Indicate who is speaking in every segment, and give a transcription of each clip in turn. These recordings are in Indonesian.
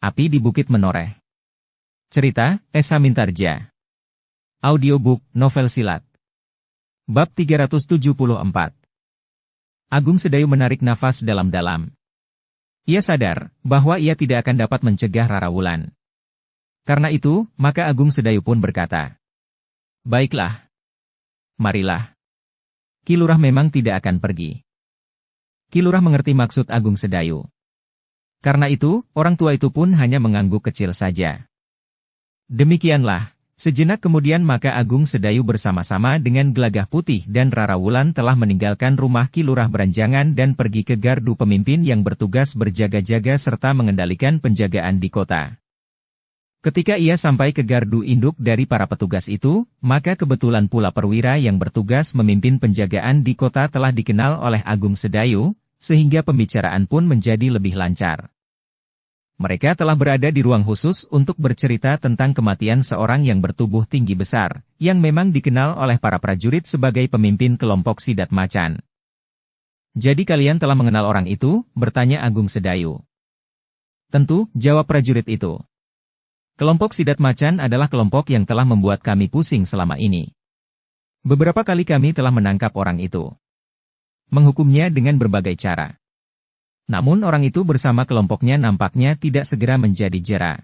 Speaker 1: Api di Bukit Menoreh. Cerita, Esa Mintarja. Audiobook, novel silat. Bab 374. Agung Sedayu menarik nafas dalam-dalam. Ia sadar bahwa ia tidak akan dapat mencegah Rara Wulan. Karena itu, maka Agung Sedayu pun berkata, "Baiklah. Marilah. Ki Lurah memang tidak akan pergi." Ki Lurah mengerti maksud Agung Sedayu. Karena itu, orang tua itu pun hanya mengangguk kecil saja. Demikianlah, sejenak kemudian maka Agung Sedayu bersama-sama dengan Gelagah Putih dan Rara Wulan telah meninggalkan rumah Ki Lurah Beranjangan dan pergi ke gardu pemimpin yang bertugas berjaga-jaga serta mengendalikan penjagaan di kota. Ketika ia sampai ke gardu induk dari para petugas itu, maka kebetulan pula perwira yang bertugas memimpin penjagaan di kota telah dikenal oleh Agung Sedayu, sehingga pembicaraan pun menjadi lebih lancar. Mereka telah berada di ruang khusus untuk bercerita tentang kematian seorang yang bertubuh tinggi besar, yang memang dikenal oleh para prajurit sebagai pemimpin kelompok Sidat Macan. "Jadi kalian telah mengenal orang itu?" bertanya Agung Sedayu. "Tentu," jawab prajurit itu. "Kelompok Sidat Macan adalah kelompok yang telah membuat kami pusing selama ini. Beberapa kali kami telah menangkap orang itu. Menghukumnya dengan berbagai cara. Namun orang itu bersama kelompoknya nampaknya tidak segera menjadi jera.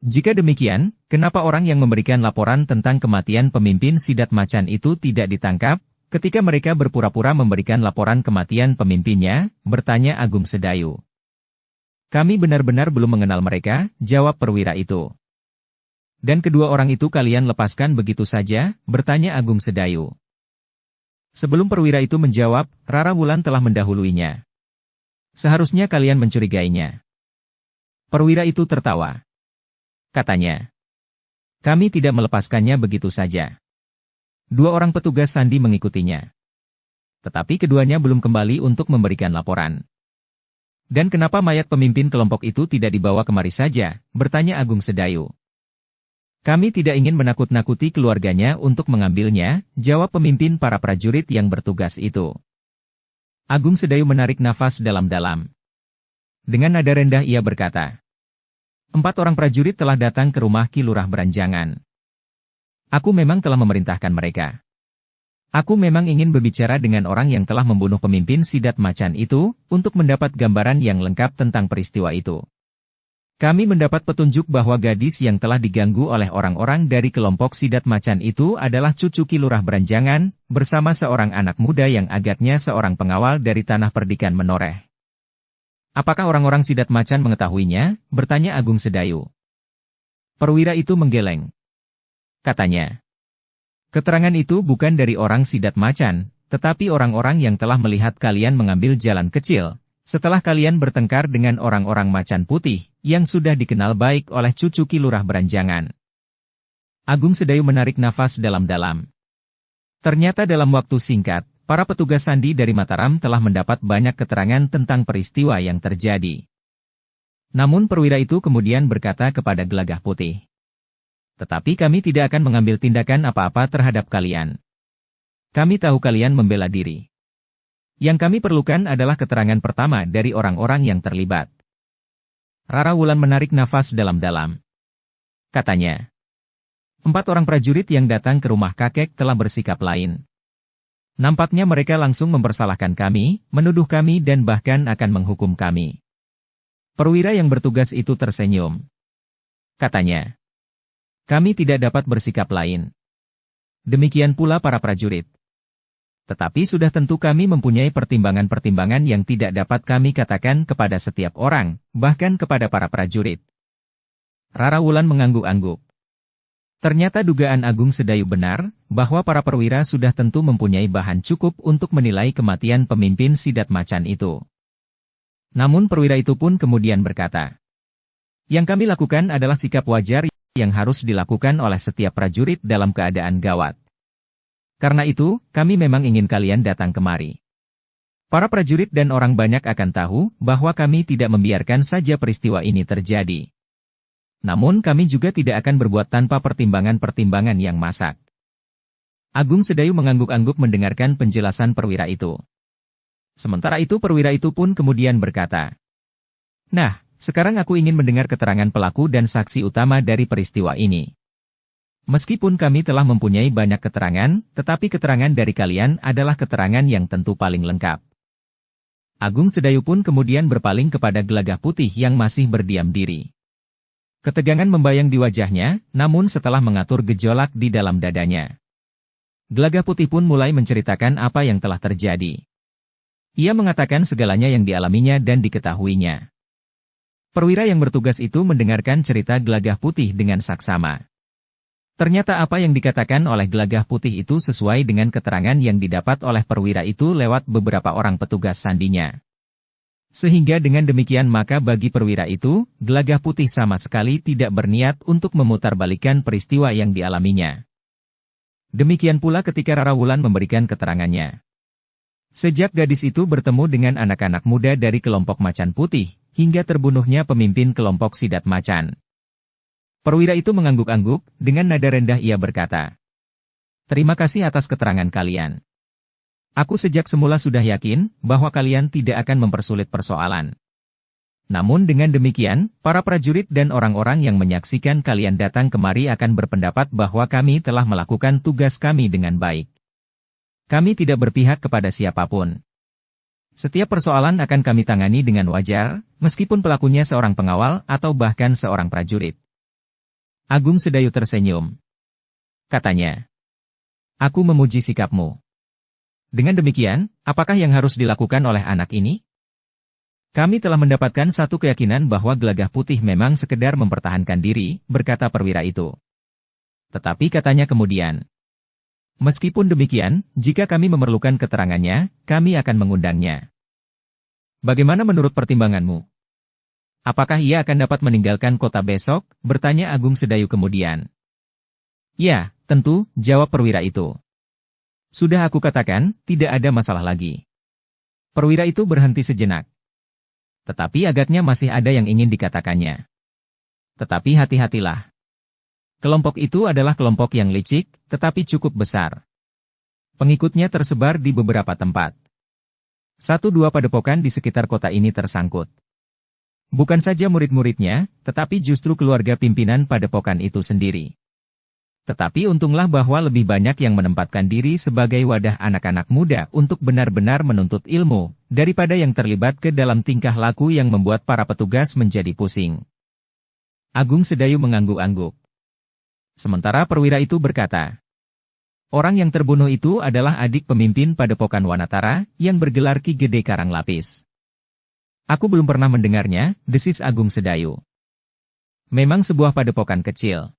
Speaker 1: Jika demikian, kenapa orang yang memberikan laporan tentang kematian pemimpin Sidat Macan itu tidak ditangkap, ketika mereka berpura-pura memberikan laporan kematian pemimpinnya?" bertanya Agung Sedayu. "Kami benar-benar belum mengenal mereka," jawab perwira itu. "Dan kedua orang itu kalian lepaskan begitu saja?" bertanya Agung Sedayu. Sebelum perwira itu menjawab, Rara Wulan telah mendahuluinya. "Seharusnya kalian mencurigainya." Perwira itu tertawa. Katanya, "Kami tidak melepaskannya begitu saja." Dua orang petugas sandi mengikutinya. Tetapi keduanya belum kembali untuk memberikan laporan. "Dan kenapa mayat pemimpin kelompok itu tidak dibawa kemari saja?" bertanya Agung Sedayu. "Kami tidak ingin menakut-nakuti keluarganya untuk mengambilnya," jawab pemimpin para prajurit yang bertugas itu. Agung Sedayu menarik nafas dalam-dalam. Dengan nada rendah ia berkata, 4 orang prajurit telah datang ke rumah Ki Lurah Beranjangan. Aku memang telah memerintahkan mereka. Aku memang ingin berbicara dengan orang yang telah membunuh pemimpin Sidat Macan itu, untuk mendapat gambaran yang lengkap tentang peristiwa itu. Kami mendapat petunjuk bahwa gadis yang telah diganggu oleh orang-orang dari kelompok Sidat Macan itu adalah cucu Ki Lurah Beranjangan, bersama seorang anak muda yang agaknya seorang pengawal dari Tanah Perdikan Menoreh." "Apakah orang-orang Sidat Macan mengetahuinya?" bertanya Agung Sedayu. Perwira itu menggeleng. Katanya, "Keterangan itu bukan dari orang Sidat Macan, tetapi orang-orang yang telah melihat kalian mengambil jalan kecil, setelah kalian bertengkar dengan orang-orang Macan Putih, yang sudah dikenal baik oleh cucu Ki Lurah Beranjangan." Agung Sedayu menarik nafas dalam-dalam. Ternyata dalam waktu singkat, para petugas sandi dari Mataram telah mendapat banyak keterangan tentang peristiwa yang terjadi. Namun perwira itu kemudian berkata kepada Gelagah Putih, "Tetapi kami tidak akan mengambil tindakan apa-apa terhadap kalian. Kami tahu kalian membela diri. Yang kami perlukan adalah keterangan pertama dari orang-orang yang terlibat." Rara Wulan menarik nafas dalam-dalam. Katanya, 4 orang prajurit yang datang ke rumah kakek telah bersikap lain. Nampaknya mereka langsung mempersalahkan kami, menuduh kami dan bahkan akan menghukum kami. Perwira yang bertugas itu tersenyum. Katanya, "Kami tidak dapat bersikap lain. Demikian pula para prajurit. Tetapi sudah tentu kami mempunyai pertimbangan-pertimbangan yang tidak dapat kami katakan kepada setiap orang, bahkan kepada para prajurit." Rara Wulan mengangguk-angguk. Ternyata dugaan Agung Sedayu benar, bahwa para perwira sudah tentu mempunyai bahan cukup untuk menilai kematian pemimpin Sidat Macan itu. Namun perwira itu pun kemudian berkata, "Yang kami lakukan adalah sikap wajar yang harus dilakukan oleh setiap prajurit dalam keadaan gawat. Karena itu, kami memang ingin kalian datang kemari. Para prajurit dan orang banyak akan tahu bahwa kami tidak membiarkan saja peristiwa ini terjadi. Namun kami juga tidak akan berbuat tanpa pertimbangan-pertimbangan yang masak." Agung Sedayu mengangguk-angguk mendengarkan penjelasan perwira itu. Sementara itu perwira itu pun kemudian berkata, "Nah, Sekarang aku ingin mendengar keterangan pelaku dan saksi utama dari peristiwa ini. Meskipun kami telah mempunyai banyak keterangan, tetapi keterangan dari kalian adalah keterangan yang tentu paling lengkap. Agung Sedayu pun kemudian berpaling kepada Gelagah Putih yang masih berdiam diri. Ketegangan membayang di wajahnya, namun setelah mengatur gejolak di dalam dadanya, Gelagah Putih pun mulai menceritakan apa yang telah terjadi. Ia mengatakan segalanya yang dialaminya dan diketahuinya. Perwira yang bertugas itu mendengarkan cerita Gelagah Putih dengan saksama. Ternyata apa yang dikatakan oleh Gelagah Putih itu sesuai dengan keterangan yang didapat oleh perwira itu lewat beberapa orang petugas sandinya. Sehingga dengan demikian maka bagi perwira itu, Gelagah Putih sama sekali tidak berniat untuk memutarbalikkan peristiwa yang dialaminya. Demikian pula ketika Rara Wulan memberikan keterangannya. Sejak gadis itu bertemu dengan anak-anak muda dari kelompok Macan Putih, hingga terbunuhnya pemimpin kelompok Sidat Macan. Perwira itu mengangguk-angguk, dengan nada rendah ia berkata, "Terima kasih atas keterangan kalian. Aku sejak semula sudah yakin, bahwa kalian tidak akan mempersulit persoalan. Namun dengan demikian, para prajurit dan orang-orang yang menyaksikan kalian datang kemari akan berpendapat bahwa kami telah melakukan tugas kami dengan baik. Kami tidak berpihak kepada siapapun. Setiap persoalan akan kami tangani dengan wajar, meskipun pelakunya seorang pengawal atau bahkan seorang prajurit." Agung Sedayu tersenyum. Katanya, "Aku memuji sikapmu. Dengan demikian, apakah yang harus dilakukan oleh anak ini? Kami telah mendapatkan satu keyakinan bahwa Gelagah Putih memang sekedar mempertahankan diri," berkata perwira itu. Tetapi katanya kemudian, "Meskipun demikian, jika kami memerlukan keterangannya, kami akan mengundangnya. Bagaimana menurut pertimbanganmu? Apakah ia akan dapat meninggalkan kota besok?" bertanya Agung Sedayu kemudian. "Ya, tentu," jawab perwira itu. "Sudah aku katakan, tidak ada masalah lagi." Perwira itu berhenti sejenak. Tetapi agaknya masih ada yang ingin dikatakannya. Tetapi hati-hatilah. Kelompok itu adalah kelompok yang licik, tetapi cukup besar. Pengikutnya tersebar di beberapa tempat. 1-2 padepokan di sekitar kota ini tersangkut. Bukan saja murid-muridnya, tetapi justru keluarga pimpinan padepokan itu sendiri. Tetapi untunglah bahwa lebih banyak yang menempatkan diri sebagai wadah anak-anak muda untuk benar-benar menuntut ilmu, daripada yang terlibat ke dalam tingkah laku yang membuat para petugas menjadi pusing. Agung Sedayu mengangguk-angguk. Sementara perwira itu berkata, "Orang yang terbunuh itu adalah adik pemimpin padepokan Wanatara, yang bergelar Ki Gede Karanglapis." "Aku belum pernah mendengarnya," desis Agung Sedayu. "Memang sebuah padepokan kecil,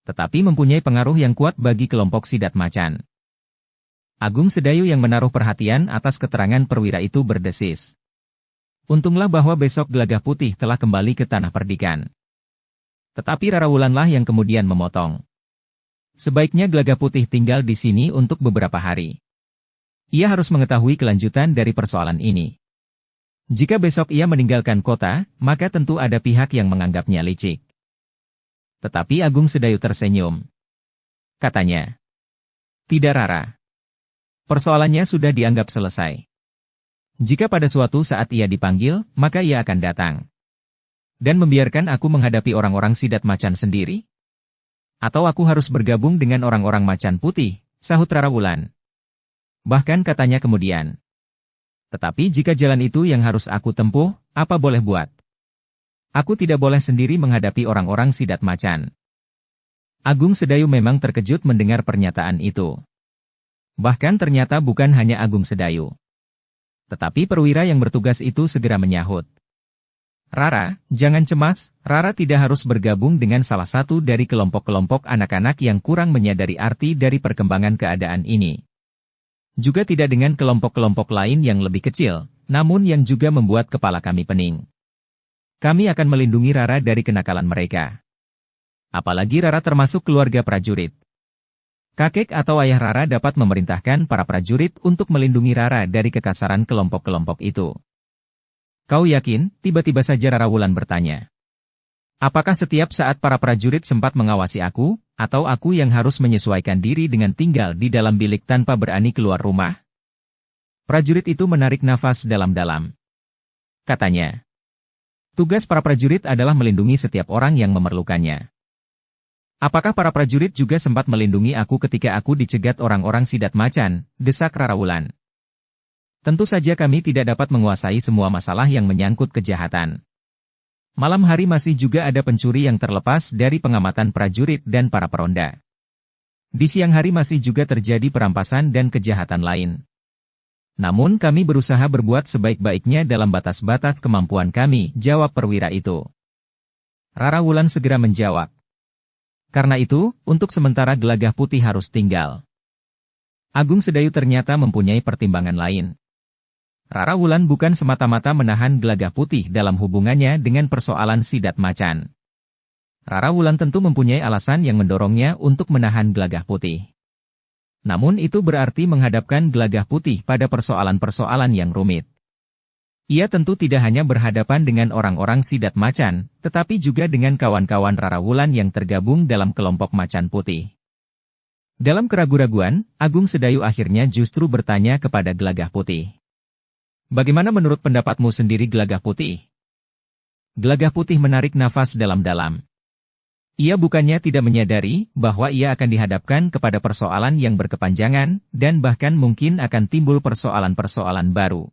Speaker 1: tetapi mempunyai pengaruh yang kuat bagi kelompok Sidat Macan." Agung Sedayu yang menaruh perhatian atas keterangan perwira itu berdesis, "Untunglah bahwa besok Gelagah Putih telah kembali ke tanah perdikan." Tetapi Rara Wulanlah yang kemudian memotong, "Sebaiknya Gelagah Putih tinggal di sini untuk beberapa hari. Ia harus mengetahui kelanjutan dari persoalan ini. Jika besok ia meninggalkan kota, maka tentu ada pihak yang menganggapnya licik." Tetapi Agung Sedayu tersenyum. Katanya, "Tidak Rara. Persoalannya sudah dianggap selesai. Jika pada suatu saat ia dipanggil, maka ia akan datang. Dan membiarkan aku menghadapi orang-orang Sidat Macan sendiri? Atau aku harus bergabung dengan orang-orang Macan Putih?" sahut Rara Wulan. Bahkan katanya kemudian, "Tetapi jika jalan itu yang harus aku tempuh, apa boleh buat? Aku tidak boleh sendiri menghadapi orang-orang Sidat Macan." Agung Sedayu memang terkejut mendengar pernyataan itu. Bahkan ternyata bukan hanya Agung Sedayu. Tetapi perwira yang bertugas itu segera menyahut, "Rara, jangan cemas, Rara tidak harus bergabung dengan salah satu dari kelompok-kelompok anak-anak yang kurang menyadari arti dari perkembangan keadaan ini. Juga tidak dengan kelompok-kelompok lain yang lebih kecil, namun yang juga membuat kepala kami pening. Kami akan melindungi Rara dari kenakalan mereka. Apalagi Rara termasuk keluarga prajurit. Kakek atau ayah Rara dapat memerintahkan para prajurit untuk melindungi Rara dari kekasaran kelompok-kelompok itu." "Kau yakin?" tiba-tiba saja Rara Wulan bertanya. "Apakah setiap saat para prajurit sempat mengawasi aku, atau aku yang harus menyesuaikan diri dengan tinggal di dalam bilik tanpa berani keluar rumah?" Prajurit itu menarik nafas dalam-dalam. Katanya, Tugas para prajurit adalah melindungi setiap orang yang memerlukannya. Apakah para prajurit juga sempat melindungi aku ketika aku dicegat orang-orang Sidat Macan, desak Rara Wulan. Tentu saja kami tidak dapat menguasai semua masalah yang menyangkut kejahatan. Malam hari masih juga ada pencuri yang terlepas dari pengamatan prajurit dan para peronda. Di siang hari masih juga terjadi perampasan dan kejahatan lain. Namun kami berusaha berbuat sebaik-baiknya dalam batas-batas kemampuan kami, jawab perwira itu. Rara Wulan segera menjawab. Karena itu, untuk sementara Gelagah Putih harus tinggal. Agung Sedayu ternyata mempunyai pertimbangan lain. Rara Wulan bukan semata-mata menahan Gelagah Putih dalam hubungannya dengan persoalan Sidat Macan. Rara Wulan tentu mempunyai alasan yang mendorongnya untuk menahan Gelagah Putih. Namun itu berarti menghadapkan Gelagah Putih pada persoalan-persoalan yang rumit. Ia tentu tidak hanya berhadapan dengan orang-orang Sidat Macan, tetapi juga dengan kawan-kawan Rara Wulan yang tergabung dalam kelompok Macan Putih. Dalam keraguan-raguan, Agung Sedayu akhirnya justru bertanya kepada Gelagah Putih. Bagaimana menurut pendapatmu sendiri Gelagah Putih? Gelagah Putih menarik nafas dalam-dalam. Ia bukannya tidak menyadari bahwa ia akan dihadapkan kepada persoalan yang berkepanjangan, dan bahkan mungkin akan timbul persoalan-persoalan baru.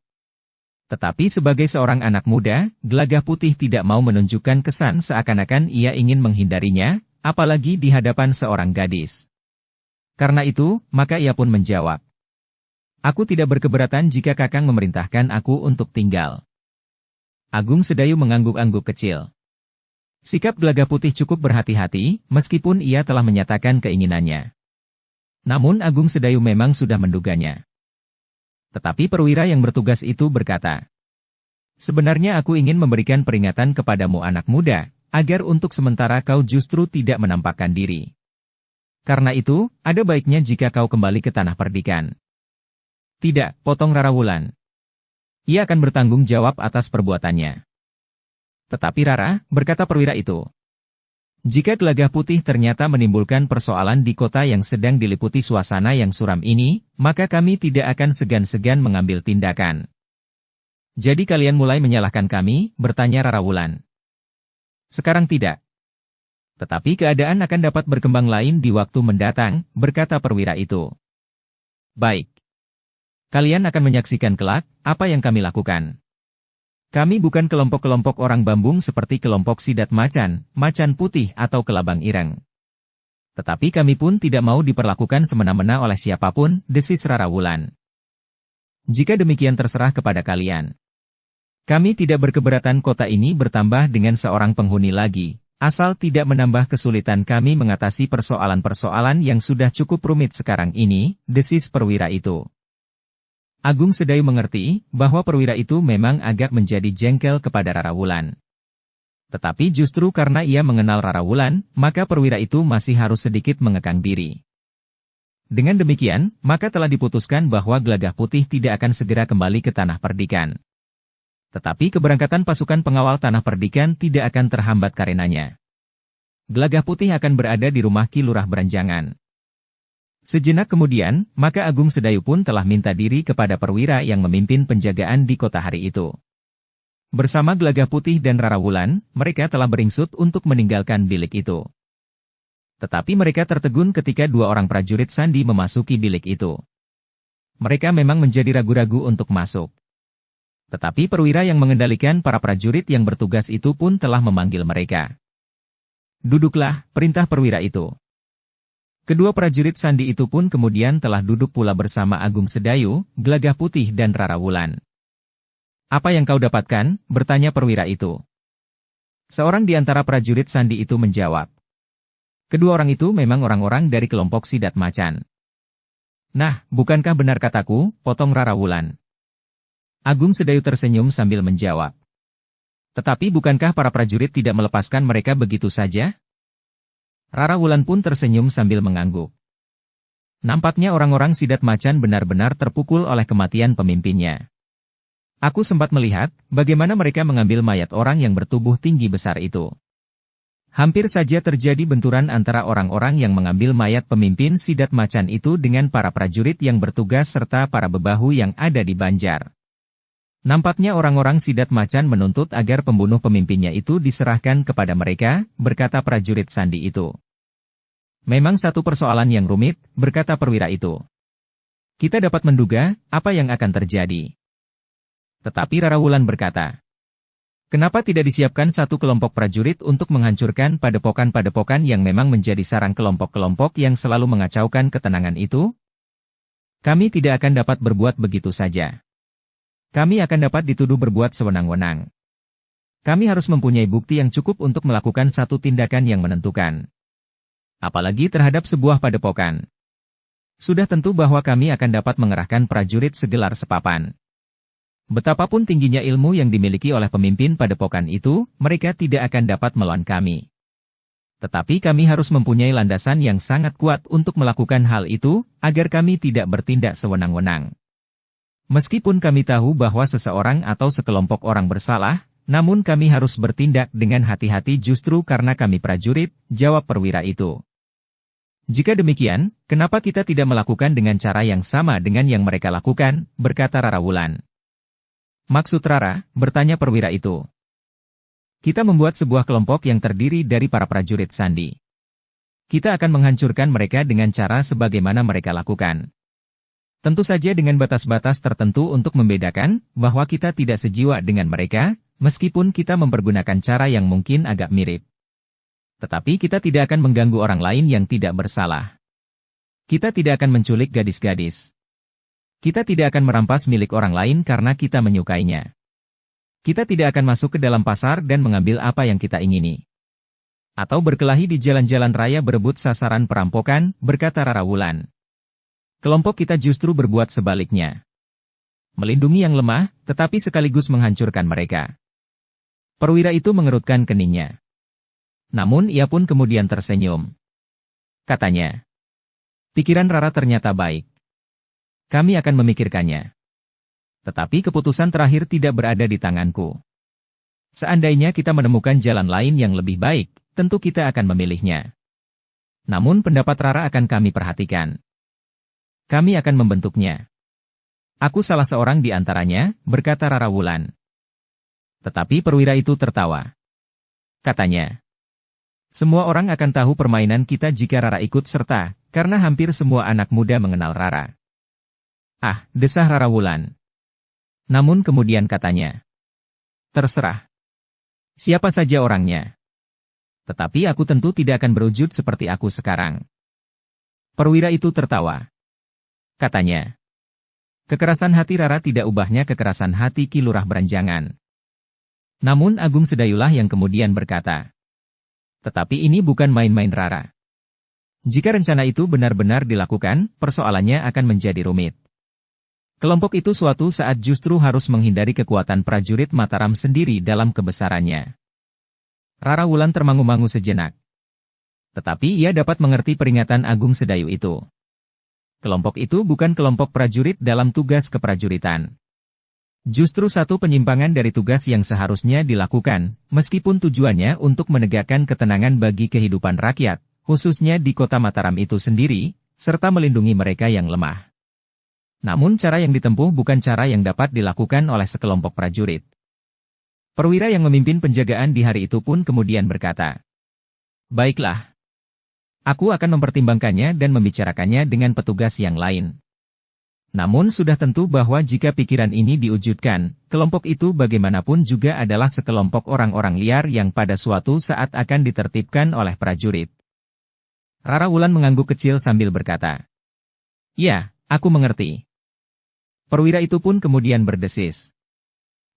Speaker 1: Tetapi sebagai seorang anak muda, Gelagah Putih tidak mau menunjukkan kesan seakan-akan ia ingin menghindarinya, apalagi di hadapan seorang gadis. Karena itu, maka ia pun menjawab. Aku tidak berkeberatan jika Kakang memerintahkan aku untuk tinggal. Agung Sedayu mengangguk-angguk kecil. Sikap Gelagah Putih cukup berhati-hati, meskipun ia telah menyatakan keinginannya. Namun Agung Sedayu memang sudah menduganya. Tetapi perwira yang bertugas itu berkata, sebenarnya aku ingin memberikan peringatan kepadamu anak muda, agar untuk sementara kau justru tidak menampakkan diri. Karena itu, ada baiknya jika kau kembali ke tanah perdikan. Tidak, potong Rara Wulan. Ia akan bertanggung jawab atas perbuatannya. Tetapi Rara, berkata perwira itu, jika Gelagah Putih ternyata menimbulkan persoalan di kota yang sedang diliputi suasana yang suram ini, maka kami tidak akan segan-segan mengambil tindakan. Jadi kalian mulai menyalahkan kami, bertanya Rara Wulan. Sekarang tidak. Tetapi keadaan akan dapat berkembang lain di waktu mendatang, berkata perwira itu. Baik. Kalian akan menyaksikan kelak, apa yang kami lakukan. Kami bukan kelompok-kelompok orang bambung seperti kelompok Sidat Macan, Macan Putih atau Kelabang Ireng. Tetapi kami pun tidak mau diperlakukan semena-mena oleh siapapun, desis Rara Wulan. Jika demikian terserah kepada kalian. Kami tidak berkeberatan kota ini bertambah dengan seorang penghuni lagi, asal tidak menambah kesulitan kami mengatasi persoalan-persoalan yang sudah cukup rumit sekarang ini, desis perwira itu. Agung Sedayu mengerti bahwa perwira itu memang agak menjadi jengkel kepada Rara Wulan. Tetapi justru karena ia mengenal Rara Wulan, maka perwira itu masih harus sedikit mengekang diri. Dengan demikian, maka telah diputuskan bahwa Gelagah Putih tidak akan segera kembali ke tanah perdikan. Tetapi keberangkatan pasukan pengawal tanah perdikan tidak akan terhambat karenanya. Gelagah Putih akan berada di rumah Ki Lurah Beranjangan. Sejenak kemudian, maka Agung Sedayu pun telah minta diri kepada perwira yang memimpin penjagaan di kota hari itu. Bersama Gelagah Putih dan Rara Wulan, mereka telah beringsut untuk meninggalkan bilik itu. Tetapi mereka tertegun ketika dua orang prajurit sandi memasuki bilik itu. Mereka memang menjadi ragu-ragu untuk masuk. Tetapi perwira yang mengendalikan para prajurit yang bertugas itu pun telah memanggil mereka. Duduklah, perintah perwira itu. Kedua prajurit sandi itu pun kemudian telah duduk pula bersama Agung Sedayu, Gelagah Putih dan Rara Wulan. Apa yang kau dapatkan? Bertanya perwira itu. Seorang di antara prajurit sandi itu menjawab. Kedua orang itu memang orang-orang dari kelompok Sidat Macan. Nah, bukankah benar kataku, potong Rara Wulan. Agung Sedayu tersenyum sambil menjawab. Tetapi bukankah para prajurit tidak melepaskan mereka begitu saja? Rara Wulan pun tersenyum sambil mengangguk. Nampaknya orang-orang Sidat Macan benar-benar terpukul oleh kematian pemimpinnya. Aku sempat melihat bagaimana mereka mengambil mayat orang yang bertubuh tinggi besar itu. Hampir saja terjadi benturan antara orang-orang yang mengambil mayat pemimpin Sidat Macan itu dengan para prajurit yang bertugas serta para bebahu yang ada di Banjar. Nampaknya orang-orang Sidat Macan menuntut agar pembunuh pemimpinnya itu diserahkan kepada mereka, berkata prajurit Sandi itu. Memang satu persoalan yang rumit, berkata perwira itu. Kita dapat menduga apa yang akan terjadi. Tetapi Rara Wulan berkata, kenapa tidak disiapkan satu kelompok prajurit untuk menghancurkan padepokan-padepokan yang memang menjadi sarang kelompok-kelompok yang selalu mengacaukan ketenangan itu? Kami tidak akan dapat berbuat begitu saja. Kami akan dapat dituduh berbuat sewenang-wenang. Kami harus mempunyai bukti yang cukup untuk melakukan satu tindakan yang menentukan. Apalagi terhadap sebuah padepokan. Sudah tentu bahwa kami akan dapat mengerahkan prajurit segelar sepapan. Betapapun tingginya ilmu yang dimiliki oleh pemimpin padepokan itu, mereka tidak akan dapat melawan kami. Tetapi kami harus mempunyai landasan yang sangat kuat untuk melakukan hal itu, agar kami tidak bertindak sewenang-wenang. Meskipun kami tahu bahwa seseorang atau sekelompok orang bersalah, namun kami harus bertindak dengan hati-hati justru karena kami prajurit, jawab perwira itu. Jika demikian, kenapa kita tidak melakukan dengan cara yang sama dengan yang mereka lakukan, berkata Rara Wulan. Maksud Rara, bertanya perwira itu. Kita membuat sebuah kelompok yang terdiri dari para prajurit Sandi. Kita akan menghancurkan mereka dengan cara sebagaimana mereka lakukan. Tentu saja dengan batas-batas tertentu untuk membedakan bahwa kita tidak sejiwa dengan mereka, meskipun kita mempergunakan cara yang mungkin agak mirip. Tetapi kita tidak akan mengganggu orang lain yang tidak bersalah. Kita tidak akan menculik gadis-gadis. Kita tidak akan merampas milik orang lain karena kita menyukainya. Kita tidak akan masuk ke dalam pasar dan mengambil apa yang kita ingini. Atau berkelahi di jalan-jalan raya berebut sasaran perampokan, berkata Rara Wulan. Kelompok kita justru berbuat sebaliknya. Melindungi yang lemah, tetapi sekaligus menghancurkan mereka. Perwira itu mengerutkan keningnya. Namun ia pun kemudian tersenyum. Katanya, pikiran Rara ternyata baik. Kami akan memikirkannya. Tetapi keputusan terakhir tidak berada di tanganku. Seandainya kita menemukan jalan lain yang lebih baik, tentu kita akan memilihnya. Namun pendapat Rara akan kami perhatikan. Kami akan membentuknya. Aku salah seorang di antaranya, berkata Rara Wulan. Tetapi perwira itu tertawa. Katanya, semua orang akan tahu permainan kita jika Rara ikut serta, karena hampir semua anak muda mengenal Rara. Ah, desah Rara Wulan. Namun kemudian katanya, terserah. Siapa saja orangnya. Tetapi aku tentu tidak akan berwujud seperti aku sekarang. Perwira itu tertawa. Katanya, kekerasan hati Rara tidak ubahnya kekerasan hati Ki Lurah Beranjangan. Namun Agung Sedayulah yang kemudian berkata, tetapi ini bukan main-main Rara. Jika rencana itu benar-benar dilakukan, persoalannya akan menjadi rumit. Kelompok itu suatu saat justru harus menghindari kekuatan prajurit Mataram sendiri dalam kebesarannya. Rara Wulan termangu-mangu sejenak. Tetapi ia dapat mengerti peringatan Agung Sedayu itu. Kelompok itu bukan kelompok prajurit dalam tugas keprajuritan. Justru satu penyimpangan dari tugas yang seharusnya dilakukan, meskipun tujuannya untuk menegakkan ketenangan bagi kehidupan rakyat, khususnya di kota Mataram itu sendiri, serta melindungi mereka yang lemah. Namun cara yang ditempuh bukan cara yang dapat dilakukan oleh sekelompok prajurit. Perwira yang memimpin penjagaan di hari itu pun kemudian berkata, baiklah. Aku akan mempertimbangkannya dan membicarakannya dengan petugas yang lain. Namun sudah tentu bahwa jika pikiran ini diwujudkan, kelompok itu bagaimanapun juga adalah sekelompok orang-orang liar yang pada suatu saat akan ditertibkan oleh prajurit. Rara Wulan mengangguk kecil sambil berkata, ya, aku mengerti. Perwira itu pun kemudian berdesis.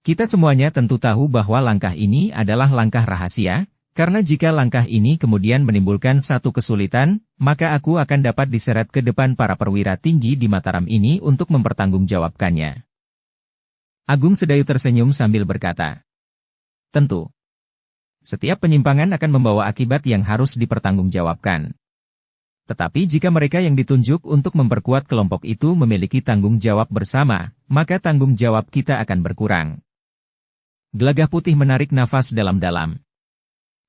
Speaker 1: Kita semuanya tentu tahu bahwa langkah ini adalah langkah rahasia, karena jika langkah ini kemudian menimbulkan satu kesulitan, maka aku akan dapat diseret ke depan para perwira tinggi di Mataram ini untuk mempertanggungjawabkannya. Agung Sedayu tersenyum sambil berkata, tentu. Setiap penyimpangan akan membawa akibat yang harus dipertanggungjawabkan. Tetapi jika mereka yang ditunjuk untuk memperkuat kelompok itu memiliki tanggung jawab bersama, maka tanggung jawab kita akan berkurang. Gelagah Putih menarik nafas dalam-dalam.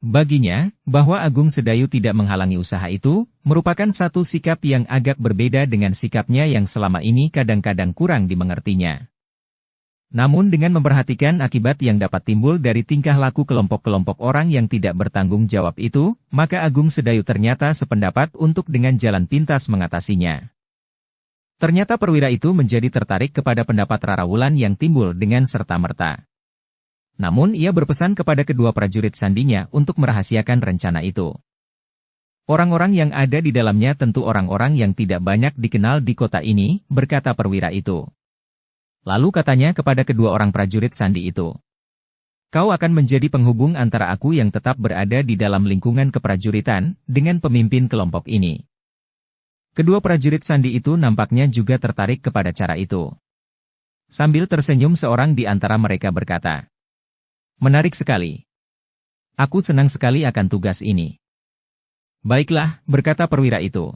Speaker 1: Baginya, bahwa Agung Sedayu tidak menghalangi usaha itu, merupakan satu sikap yang agak berbeda dengan sikapnya yang selama ini kadang-kadang kurang dimengertinya. Namun dengan memperhatikan akibat yang dapat timbul dari tingkah laku kelompok-kelompok orang yang tidak bertanggung jawab itu, maka Agung Sedayu ternyata sependapat untuk dengan jalan pintas mengatasinya. Ternyata perwira itu menjadi tertarik kepada pendapat Rara Wulan yang timbul dengan serta-merta. Namun ia berpesan kepada kedua prajurit sandinya untuk merahasiakan rencana itu. Orang-orang yang ada di dalamnya tentu orang-orang yang tidak banyak dikenal di kota ini, berkata perwira itu. Lalu katanya kepada kedua orang prajurit sandi itu. Kau akan menjadi penghubung antara aku yang tetap berada di dalam lingkungan keprajuritan, dengan pemimpin kelompok ini. Kedua prajurit sandi itu nampaknya juga tertarik kepada cara itu. Sambil tersenyum seorang di antara mereka berkata. Menarik sekali. Aku senang sekali akan tugas ini. Baiklah, berkata perwira itu.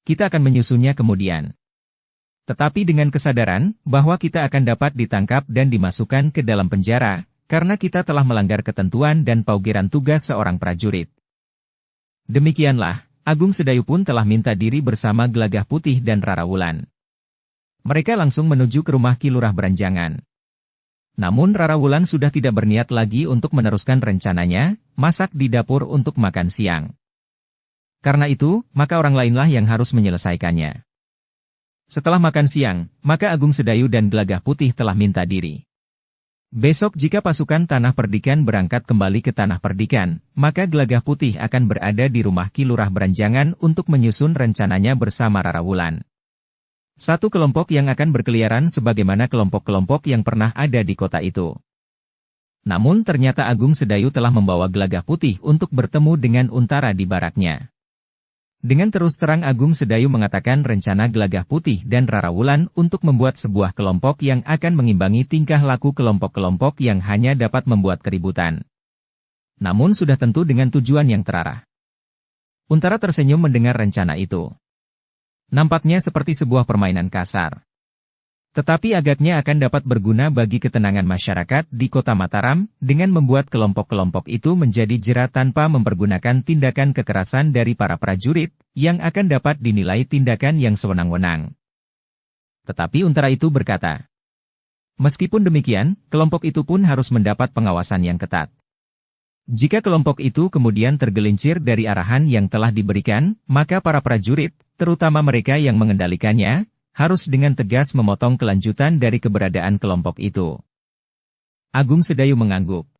Speaker 1: Kita akan menyusunnya kemudian. Tetapi dengan kesadaran bahwa kita akan dapat ditangkap dan dimasukkan ke dalam penjara, karena kita telah melanggar ketentuan dan paugeran tugas seorang prajurit. Demikianlah, Agung Sedayu pun telah minta diri bersama Gelagah Putih dan Rara Wulan. Mereka langsung menuju ke rumah Ki Lurah Beranjangan. Namun Rara Wulan sudah tidak berniat lagi untuk meneruskan rencananya, masak di dapur untuk makan siang. Karena itu, maka orang lainlah yang harus menyelesaikannya. Setelah makan siang, maka Agung Sedayu dan Gelagah Putih telah minta diri. Besok jika pasukan Tanah Perdikan berangkat kembali ke Tanah Perdikan, maka Gelagah Putih akan berada di rumah Ki Lurah Beranjangan untuk menyusun rencananya bersama Rara Wulan. Satu kelompok yang akan berkeliaran sebagaimana kelompok-kelompok yang pernah ada di kota itu. Namun ternyata Agung Sedayu telah membawa Gelagah Putih untuk bertemu dengan Untara di baraknya. Dengan terus terang Agung Sedayu mengatakan rencana Gelagah Putih dan Rara Wulan untuk membuat sebuah kelompok yang akan mengimbangi tingkah laku kelompok-kelompok yang hanya dapat membuat keributan. Namun sudah tentu dengan tujuan yang terarah. Untara tersenyum mendengar rencana itu. Nampaknya seperti sebuah permainan kasar. Tetapi agaknya akan dapat berguna bagi ketenangan masyarakat di kota Mataram, dengan membuat kelompok-kelompok itu menjadi jerat tanpa mempergunakan tindakan kekerasan dari para prajurit, yang akan dapat dinilai tindakan yang sewenang-wenang. Tetapi Untara itu berkata, meskipun demikian, kelompok itu pun harus mendapat pengawasan yang ketat. Jika kelompok itu kemudian tergelincir dari arahan yang telah diberikan, maka para prajurit, terutama mereka yang mengendalikannya, harus dengan tegas memotong kelanjutan dari keberadaan kelompok itu. Agung Sedayu mengangguk.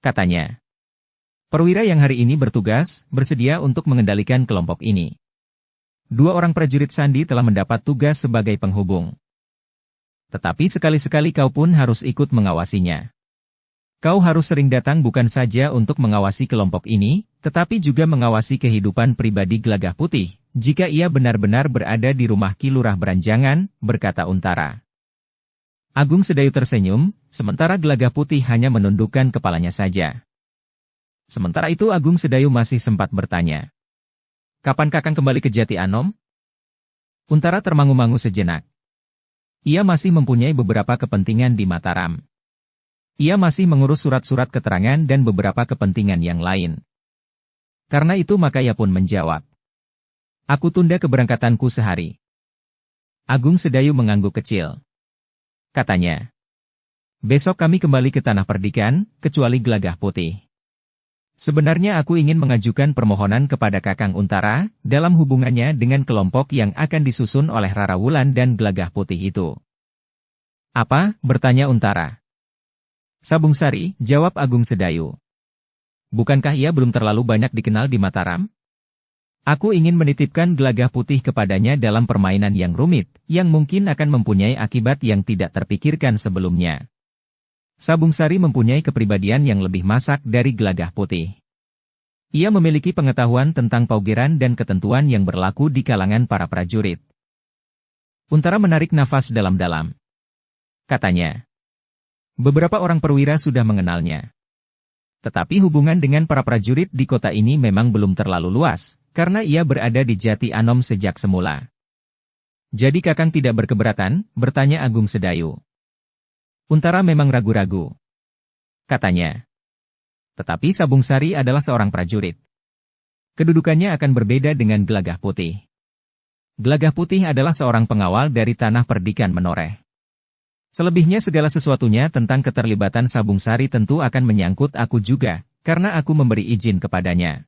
Speaker 1: Katanya, perwira yang hari ini bertugas, bersedia untuk mengendalikan kelompok ini. Dua orang prajurit sandi telah mendapat tugas sebagai penghubung. Tetapi sekali-sekali kau pun harus ikut mengawasinya. Kau harus sering datang bukan saja untuk mengawasi kelompok ini, tetapi juga mengawasi kehidupan pribadi Gelagah Putih, jika ia benar-benar berada di rumah Ki Lurah Beranjangan, berkata Untara. Agung Sedayu tersenyum, sementara Gelagah Putih hanya menundukkan kepalanya saja. Sementara itu Agung Sedayu masih sempat bertanya. Kapan Kakang kembali ke Jati Anom? Untara termangu-mangu sejenak. Ia masih mempunyai beberapa kepentingan di Mataram. Ia masih mengurus surat-surat keterangan dan beberapa kepentingan yang lain. Karena itu maka ia pun menjawab. Aku tunda keberangkatanku sehari. Agung Sedayu mengangguk kecil. Katanya. Besok kami kembali ke Tanah Perdikan, kecuali Gelagah Putih. Sebenarnya aku ingin mengajukan permohonan kepada Kakang Untara, dalam hubungannya dengan kelompok yang akan disusun oleh Rara Wulan dan Gelagah Putih itu. Apa? Bertanya Untara. Sabung Sari, jawab Agung Sedayu. Bukankah ia belum terlalu banyak dikenal di Mataram? Aku ingin menitipkan Gelagah Putih kepadanya dalam permainan yang rumit, yang mungkin akan mempunyai akibat yang tidak terpikirkan sebelumnya. Sabung Sari mempunyai kepribadian yang lebih masak dari Gelagah Putih. Ia memiliki pengetahuan tentang paugeran dan ketentuan yang berlaku di kalangan para prajurit. Untara menarik nafas dalam-dalam. Katanya. Beberapa orang perwira sudah mengenalnya. Tetapi hubungan dengan para prajurit di kota ini memang belum terlalu luas, karena ia berada di Jati Anom sejak semula. Jadi Kakang tidak berkeberatan, bertanya Agung Sedayu. Untara memang ragu-ragu. Katanya. Tetapi Sabung Sari adalah seorang prajurit. Kedudukannya akan berbeda dengan Gelagah Putih. Gelagah Putih adalah seorang pengawal dari Tanah Perdikan Menoreh. Selebihnya segala sesuatunya tentang keterlibatan Sabung Sari tentu akan menyangkut aku juga, karena aku memberi izin kepadanya.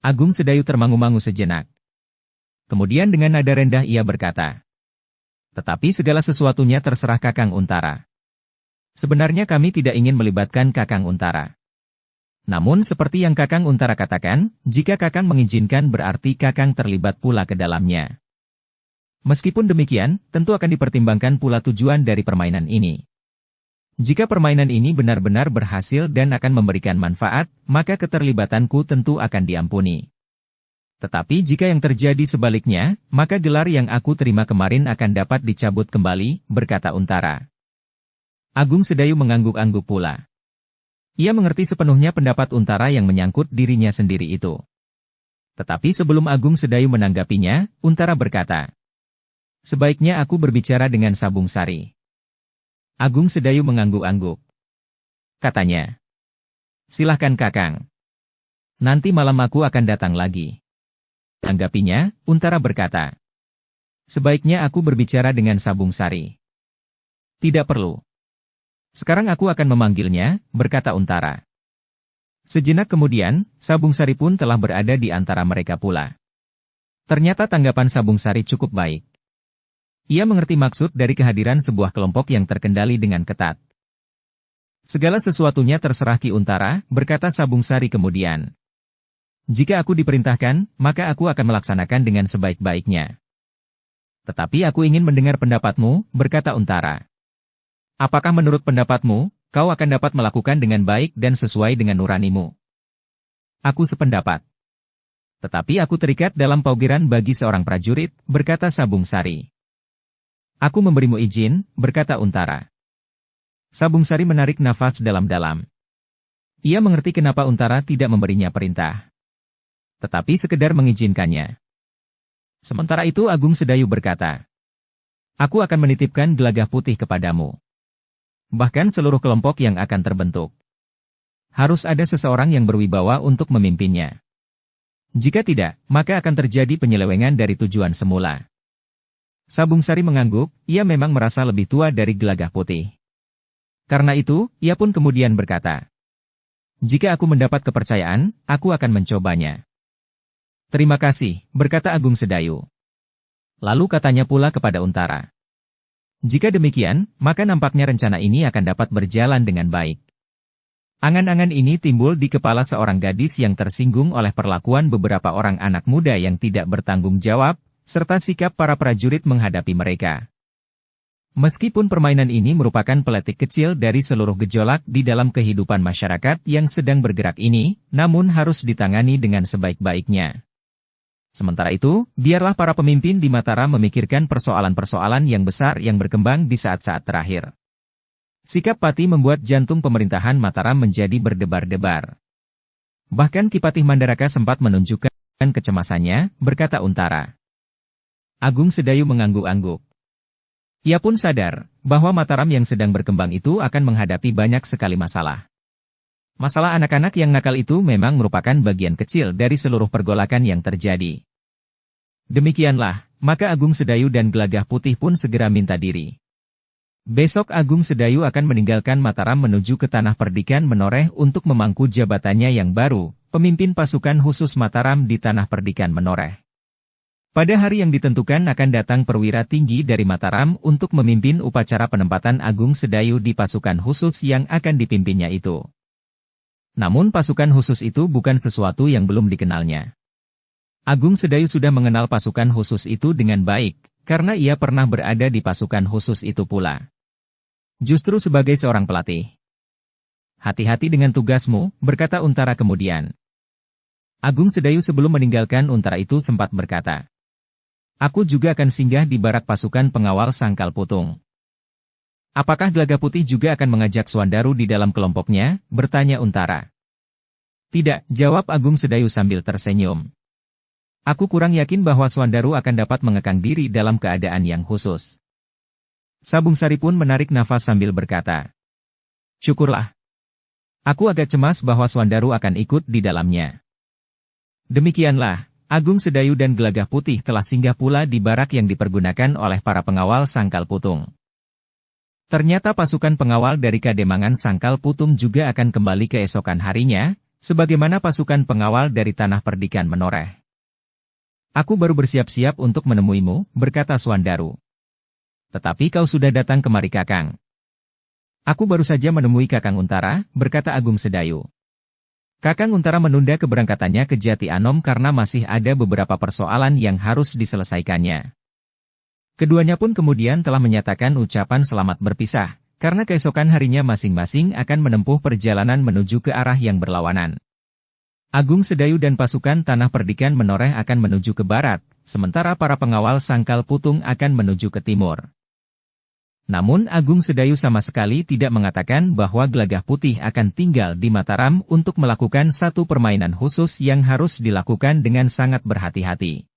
Speaker 1: Agung Sedayu termangu-mangu sejenak. Kemudian dengan nada rendah ia berkata, "Tetapi segala sesuatunya terserah Kakang Untara. Sebenarnya kami tidak ingin melibatkan Kakang Untara. Namun seperti yang Kakang Untara katakan, jika Kakang mengizinkan berarti Kakang terlibat pula ke dalamnya. Meskipun demikian, tentu akan dipertimbangkan pula tujuan dari permainan ini. Jika permainan ini benar-benar berhasil dan akan memberikan manfaat, maka keterlibatanku tentu akan diampuni. Tetapi jika yang terjadi sebaliknya, maka gelar yang aku terima kemarin akan dapat dicabut kembali," berkata Untara. Agung Sedayu mengangguk-angguk pula. Ia mengerti sepenuhnya pendapat Untara yang menyangkut dirinya sendiri itu. Tetapi sebelum Agung Sedayu menanggapinya, Untara berkata, "Sebaiknya aku berbicara dengan Sabung Sari." Agung Sedayu mengangguk-angguk. Katanya, "Silahkan Kakang. Nanti malam aku akan datang lagi." Tanggapinya, Untara berkata, "Sebaiknya aku berbicara dengan Sabung Sari." "Tidak perlu. Sekarang aku akan memanggilnya," berkata Untara. Sejenak kemudian, Sabung Sari pun telah berada di antara mereka pula. Ternyata tanggapan Sabung Sari cukup baik. Ia mengerti maksud dari kehadiran sebuah kelompok yang terkendali dengan ketat. "Segala sesuatunya terserah Ki Untara," berkata Sabung Sari kemudian. "Jika aku diperintahkan, maka aku akan melaksanakan dengan sebaik-baiknya. Tetapi aku ingin mendengar pendapatmu," berkata Untara. "Apakah menurut pendapatmu, kau akan dapat melakukan dengan baik dan sesuai dengan nuranimu?" "Aku sependapat. Tetapi aku terikat dalam paugeran bagi seorang prajurit," berkata Sabung Sari. "Aku memberimu izin," berkata Untara. Sabung Sari menarik nafas dalam-dalam. Ia mengerti kenapa Untara tidak memberinya perintah, tetapi sekedar mengizinkannya. Sementara itu Agung Sedayu berkata, "Aku akan menitipkan Gelagah Putih kepadamu. Bahkan seluruh kelompok yang akan terbentuk. Harus ada seseorang yang berwibawa untuk memimpinnya. Jika tidak, maka akan terjadi penyelewengan dari tujuan semula." Sabung Sari mengangguk, ia memang merasa lebih tua dari Gelagah Putih. Karena itu, ia pun kemudian berkata, "Jika aku mendapat kepercayaan, aku akan mencobanya." "Terima kasih," berkata Agung Sedayu. Lalu katanya pula kepada Untara, "Jika demikian, maka nampaknya rencana ini akan dapat berjalan dengan baik." Angan-angan ini timbul di kepala seorang gadis yang tersinggung oleh perlakuan beberapa orang anak muda yang tidak bertanggung jawab, serta sikap para prajurit menghadapi mereka. Meskipun permainan ini merupakan peletik kecil dari seluruh gejolak di dalam kehidupan masyarakat yang sedang bergerak ini, namun harus ditangani dengan sebaik-baiknya. Sementara itu, biarlah para pemimpin di Mataram memikirkan persoalan-persoalan yang besar yang berkembang di saat-saat terakhir. Sikap Pati membuat jantung pemerintahan Mataram menjadi berdebar-debar. Bahkan Ki Patih Mandaraka sempat menunjukkan kecemasannya, berkata Untara. Agung Sedayu mengangguk-angguk. Ia pun sadar bahwa Mataram yang sedang berkembang itu akan menghadapi banyak sekali masalah. Masalah anak-anak yang nakal itu memang merupakan bagian kecil dari seluruh pergolakan yang terjadi. Demikianlah, maka Agung Sedayu dan Gelagah Putih pun segera minta diri. Besok Agung Sedayu akan meninggalkan Mataram menuju ke Tanah Perdikan Menoreh untuk memangku jabatannya yang baru, pemimpin pasukan khusus Mataram di Tanah Perdikan Menoreh. Pada hari yang ditentukan akan datang perwira tinggi dari Mataram untuk memimpin upacara penempatan Agung Sedayu di pasukan khusus yang akan dipimpinnya itu. Namun pasukan khusus itu bukan sesuatu yang belum dikenalnya. Agung Sedayu sudah mengenal pasukan khusus itu dengan baik, karena ia pernah berada di pasukan khusus itu pula. Justru sebagai seorang pelatih. "Hati-hati dengan tugasmu," berkata Untara kemudian. Agung Sedayu sebelum meninggalkan Untara itu sempat berkata, "Aku juga akan singgah di barak pasukan pengawal Sangkal Putung." "Apakah Gelagah Putih juga akan mengajak Swandaru di dalam kelompoknya?" bertanya Untara. "Tidak," jawab Agung Sedayu sambil tersenyum. "Aku kurang yakin bahwa Swandaru akan dapat mengekang diri dalam keadaan yang khusus." Sabung Sari pun menarik nafas sambil berkata, "Syukurlah. Aku agak cemas bahwa Swandaru akan ikut di dalamnya." Demikianlah, Agung Sedayu dan Gelagah Putih telah singgah pula di barak yang dipergunakan oleh para pengawal Sangkal Putung. Ternyata pasukan pengawal dari Kademangan Sangkal Putung juga akan kembali keesokan harinya, sebagaimana pasukan pengawal dari Tanah Perdikan menoreh. Aku baru bersiap-siap untuk menemuimu, berkata Swandaru. Tetapi kau sudah datang kemari Kakang. Aku baru saja menemui Kakang Untara, berkata Agung Sedayu. Kakang Untara menunda keberangkatannya ke Jati Anom karena masih ada beberapa persoalan yang harus diselesaikannya. Keduanya pun kemudian telah menyatakan ucapan selamat berpisah, karena keesokan harinya masing-masing akan menempuh perjalanan menuju ke arah yang berlawanan. Agung Sedayu dan pasukan Tanah Perdikan menoreh akan menuju ke barat, sementara para pengawal Sangkal Putung akan menuju ke timur. Namun Agung Sedayu sama sekali tidak mengatakan bahwa Gelagah Putih akan tinggal di Mataram untuk melakukan satu permainan khusus yang harus dilakukan dengan sangat berhati-hati.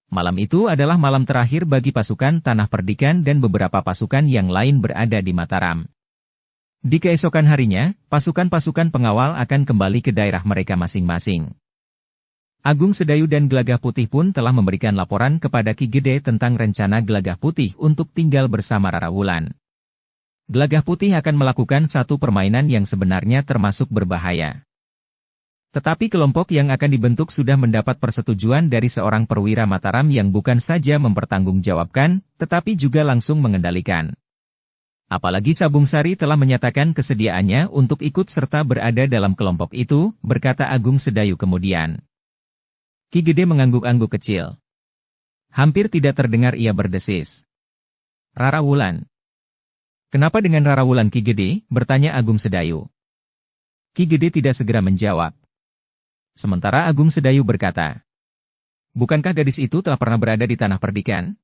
Speaker 1: Malam itu adalah malam terakhir bagi pasukan Tanah Perdikan dan beberapa pasukan yang lain berada di Mataram. Di keesokan harinya, pasukan-pasukan pengawal akan kembali ke daerah mereka masing-masing. Agung Sedayu dan Gelagah Putih pun telah memberikan laporan kepada Ki Gede tentang rencana Gelagah Putih untuk tinggal bersama Rara Wulan. Gelagah Putih akan melakukan satu permainan yang sebenarnya termasuk berbahaya. Tetapi kelompok yang akan dibentuk sudah mendapat persetujuan dari seorang perwira Mataram yang bukan saja mempertanggungjawabkan, tetapi juga langsung mengendalikan. Apalagi Sabung Sari telah menyatakan kesediaannya untuk ikut serta berada dalam kelompok itu, berkata Agung Sedayu kemudian. Ki Gede mengangguk-angguk kecil. Hampir tidak terdengar ia berdesis. Rara Wulan. Kenapa dengan Rara Wulan Ki Gede? Bertanya Agung Sedayu. Ki Gede tidak segera menjawab. Sementara Agung Sedayu berkata, bukankah gadis itu telah pernah berada di Tanah Perdikan?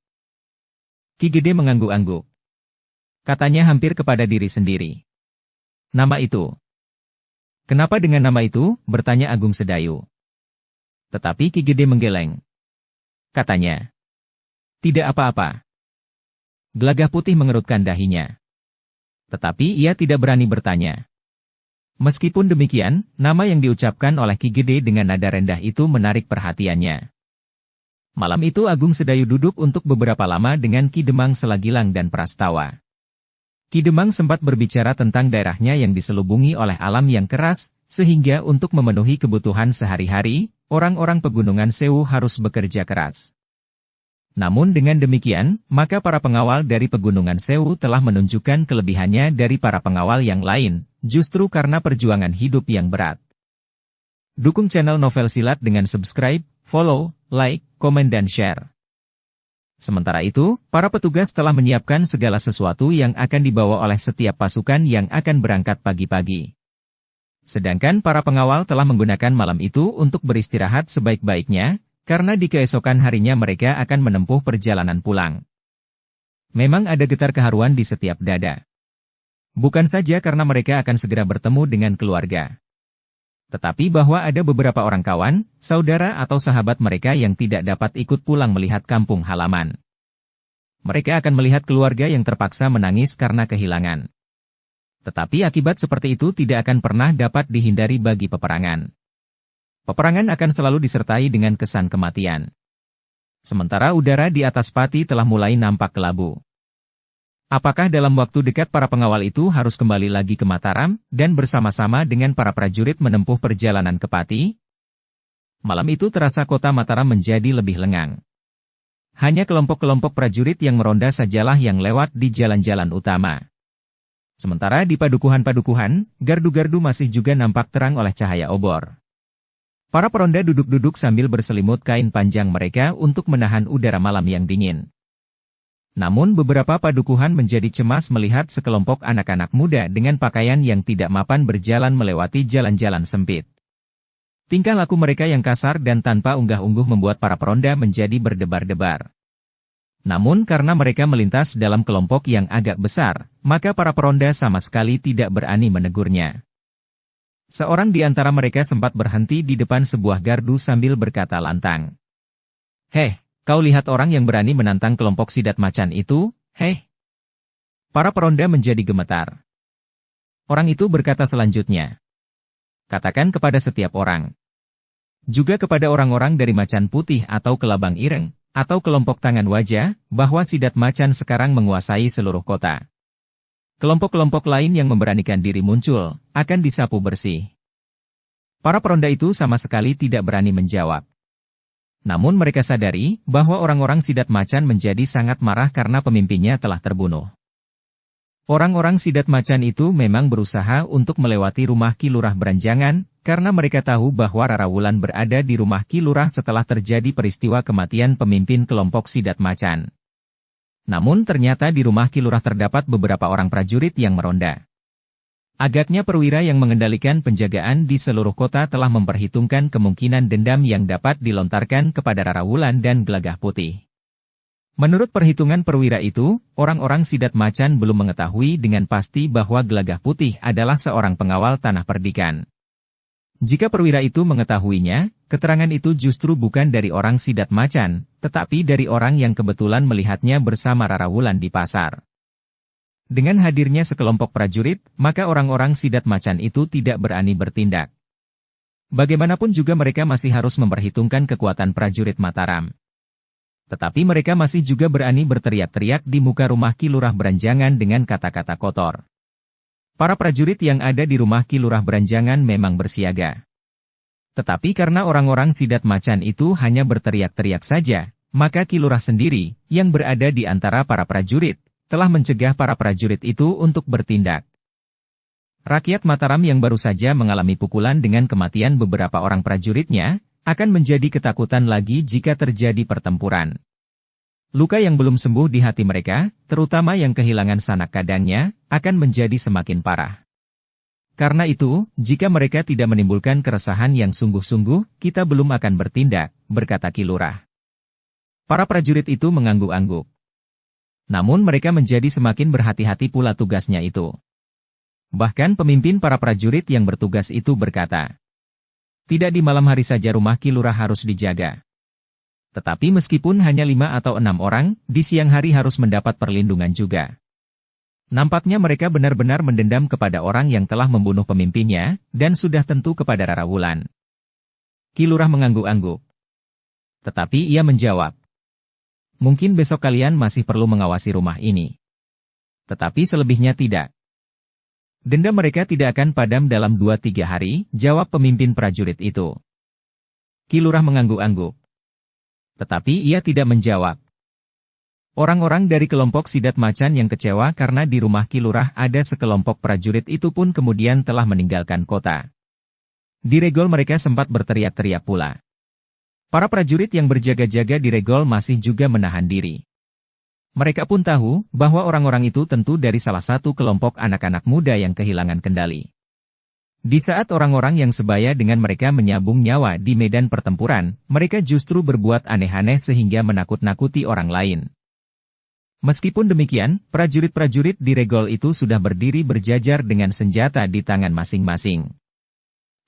Speaker 1: Ki Gede mengangguk-angguk. Katanya hampir kepada diri sendiri. Nama itu. Kenapa dengan nama itu? Bertanya Agung Sedayu. Tetapi Ki Gede menggeleng. Katanya, tidak apa-apa. Gelagah Putih mengerutkan dahinya. Tetapi ia tidak berani bertanya. Meskipun demikian, nama yang diucapkan oleh Ki Gede dengan nada rendah itu menarik perhatiannya. Malam itu Agung Sedayu duduk untuk beberapa lama dengan Ki Demang Selagilang dan Prastawa. Ki Demang sempat berbicara tentang daerahnya yang diselubungi oleh alam yang keras, sehingga untuk memenuhi kebutuhan sehari-hari, orang-orang pegunungan Sewu harus bekerja keras. Namun dengan demikian, maka para pengawal dari Pegunungan Sewu telah menunjukkan kelebihannya dari para pengawal yang lain, justru karena perjuangan hidup yang berat. Dukung channel Novel Silat dengan subscribe, follow, like, komen dan share. Sementara itu, para petugas telah menyiapkan segala sesuatu yang akan dibawa oleh setiap pasukan yang akan berangkat pagi-pagi. Sedangkan para pengawal telah menggunakan malam itu untuk beristirahat sebaik-baiknya, karena di keesokan harinya mereka akan menempuh perjalanan pulang. Memang ada getar keharuan di setiap dada. Bukan saja karena mereka akan segera bertemu dengan keluarga. Tetapi bahwa ada beberapa orang kawan, saudara atau sahabat mereka yang tidak dapat ikut pulang melihat kampung halaman. Mereka akan melihat keluarga yang terpaksa menangis karena kehilangan. Tetapi akibat seperti itu tidak akan pernah dapat dihindari bagi peperangan. Peperangan akan selalu disertai dengan kesan kematian. Sementara udara di atas Pati telah mulai nampak kelabu. Apakah dalam waktu dekat para pengawal itu harus kembali lagi ke Mataram, dan bersama-sama dengan para prajurit menempuh perjalanan ke Pati? Malam itu terasa kota Mataram menjadi lebih lengang. Hanya kelompok-kelompok prajurit yang meronda sajalah yang lewat di jalan-jalan utama. Sementara di padukuhan-padukuhan, gardu-gardu masih juga nampak terang oleh cahaya obor. Para peronda duduk-duduk sambil berselimut kain panjang mereka untuk menahan udara malam yang dingin. Namun beberapa padukuhan menjadi cemas melihat sekelompok anak-anak muda dengan pakaian yang tidak mapan berjalan melewati jalan-jalan sempit. Tingkah laku mereka yang kasar dan tanpa unggah-ungguh membuat para peronda menjadi berdebar-debar. Namun karena mereka melintas dalam kelompok yang agak besar, maka para peronda sama sekali tidak berani menegurnya. Seorang di antara mereka sempat berhenti di depan sebuah gardu sambil berkata lantang. Heh, kau lihat orang yang berani menantang kelompok Sidat Macan itu, heh? Para peronda menjadi gemetar. Orang itu berkata selanjutnya. Katakan kepada setiap orang. Juga kepada orang-orang dari Macan Putih atau Kelabang Ireng, atau kelompok Tangan Wajah, bahwa Sidat Macan sekarang menguasai seluruh kota. Kelompok-kelompok lain yang memberanikan diri muncul, akan disapu bersih. Para peronda itu sama sekali tidak berani menjawab. Namun mereka sadari bahwa orang-orang Sidat Macan menjadi sangat marah karena pemimpinnya telah terbunuh. Orang-orang Sidat Macan itu memang berusaha untuk melewati rumah Ki Lurah Beranjangan, karena mereka tahu bahwa Rara Wulan berada di rumah Ki Lurah setelah terjadi peristiwa kematian pemimpin kelompok Sidat Macan. Namun ternyata di rumah Ki Lurah terdapat beberapa orang prajurit yang meronda. Agaknya perwira yang mengendalikan penjagaan di seluruh kota telah memperhitungkan kemungkinan dendam yang dapat dilontarkan kepada Rara Wulan dan Gelagah Putih. Menurut perhitungan perwira itu, orang-orang Sidat Macan belum mengetahui dengan pasti bahwa Gelagah Putih adalah seorang pengawal Tanah Perdikan. Jika perwira itu mengetahuinya, keterangan itu justru bukan dari orang Sidat Macan, tetapi dari orang yang kebetulan melihatnya bersama Rara Wulan di pasar. Dengan hadirnya sekelompok prajurit, maka orang-orang Sidat Macan itu tidak berani bertindak. Bagaimanapun juga mereka masih harus memperhitungkan kekuatan prajurit Mataram. Tetapi mereka masih juga berani berteriak-teriak di muka rumah Ki Lurah Beranjangan dengan kata-kata kotor. Para prajurit yang ada di rumah Ki Lurah Beranjangan memang bersiaga. Tetapi karena orang-orang Sidat Macan itu hanya berteriak-teriak saja, maka Ki Lurah sendiri, yang berada di antara para prajurit, telah mencegah para prajurit itu untuk bertindak. Rakyat Mataram yang baru saja mengalami pukulan dengan kematian beberapa orang prajuritnya, akan menjadi ketakutan lagi jika terjadi pertempuran. Luka yang belum sembuh di hati mereka, terutama yang kehilangan sanak kadangnya, akan menjadi semakin parah. Karena itu, jika mereka tidak menimbulkan keresahan yang sungguh-sungguh, kita belum akan bertindak, berkata Ki Lurah. Para prajurit itu mengangguk-angguk. Namun mereka menjadi semakin berhati-hati pula tugasnya itu. Bahkan pemimpin para prajurit yang bertugas itu berkata, tidak di malam hari saja rumah Ki Lurah harus dijaga. Tetapi meskipun hanya 5 atau 6 orang, di siang hari harus mendapat perlindungan juga. Nampaknya mereka benar-benar mendendam kepada orang yang telah membunuh pemimpinnya, dan sudah tentu kepada Rara Wulan. Ki Lurah mengangguk-angguk. Tetapi ia menjawab, mungkin besok kalian masih perlu mengawasi rumah ini. Tetapi selebihnya tidak. Dendam mereka tidak akan padam dalam 2-3 hari, jawab pemimpin prajurit itu. Ki Lurah mengangguk-angguk. Tetapi ia tidak menjawab. Orang-orang dari kelompok Sidat Macan yang kecewa karena di rumah Ki Lurah ada sekelompok prajurit itu pun kemudian telah meninggalkan kota. Di Regol mereka sempat berteriak-teriak pula. Para prajurit yang berjaga-jaga di Regol masih juga menahan diri. Mereka pun tahu bahwa orang-orang itu tentu dari salah satu kelompok anak-anak muda yang kehilangan kendali. Di saat orang-orang yang sebaya dengan mereka menyambung nyawa di medan pertempuran, mereka justru berbuat aneh-aneh sehingga menakut-nakuti orang lain. Meskipun demikian, prajurit-prajurit di Regol itu sudah berdiri berjajar dengan senjata di tangan masing-masing.